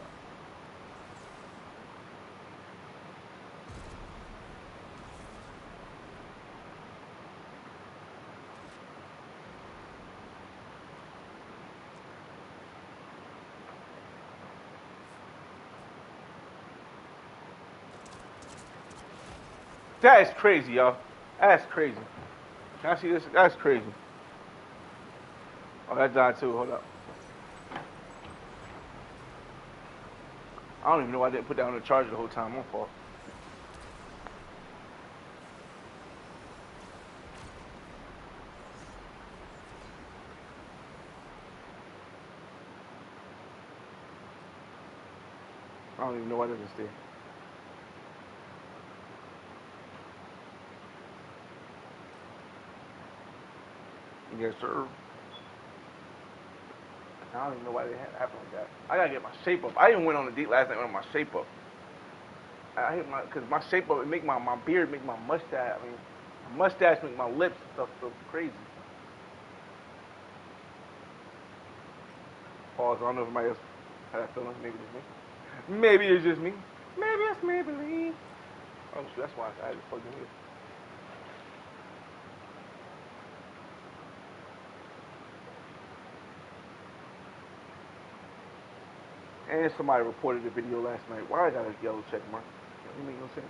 That is crazy, y'all. That's crazy. Can I see this? That's crazy. Oh, that died too. Hold up. I don't even know why I didn't put that on the charger the whole time. My fault. I don't even know why that is there. Yes, sir. I don't even know why that happened like that. I gotta get my shape up. I even went on a date last night on my shape up. I hate because my shape up it make my beard make my mustache. I mean, my mustache make my lips and stuff feel crazy. Pause. I don't know if anybody else had that feeling. Maybe it's me. Maybe it's just me. Maybe it's Maybelline. Oh shoot, that's why I had to plug in here. And somebody reported the video last night. Why I got a yellow check mark? That make no sense.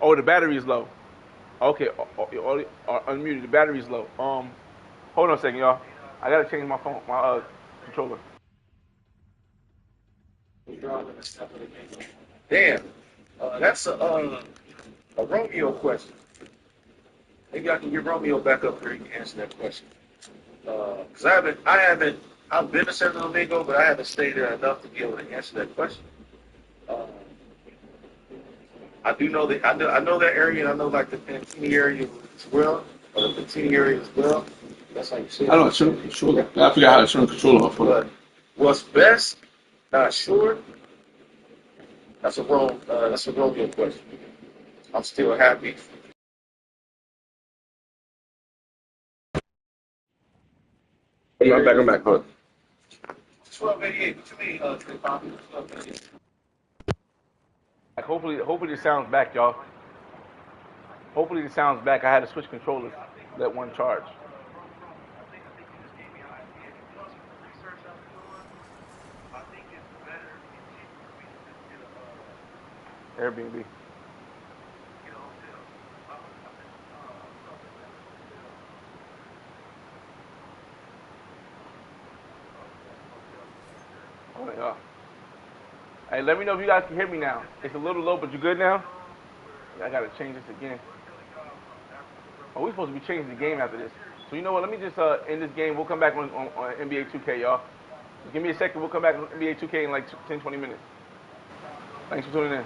Oh, the battery is low. Okay, unmuted. The battery is low. Hold on a second, y'all. I gotta change my phone, my controller. Damn, that's a Romeo question. Maybe I can get Romeo back up here and answer that question. Because I've been to Santo Domingo, but I haven't stayed there enough to be able to answer that question. Uh, I do know that I know that area, and I know like the Pantini area as well, or the Pantini area as well. That's how you say it. I don't know, turn the controller. I forgot how to turn the controller off. But what's best? Not sure. That's a Romeo question. I'm still happy. I'm back. Hold 1288. What you mean, Trey Poppy? 1288. Like, hopefully the sound's back, y'all. Hopefully the sound's back. I had to switch controllers. Let one charge. Airbnb. Oh yeah. Hey, let me know if you guys can hear me now. It's a little low, but you good now? I gotta change this again. Oh, we're supposed to be changing the game after this. So you know what? Let me just end this game. We'll come back on NBA 2K, y'all. Just give me a second. We'll come back on NBA 2K in like 10, 20 minutes. Thanks for tuning in.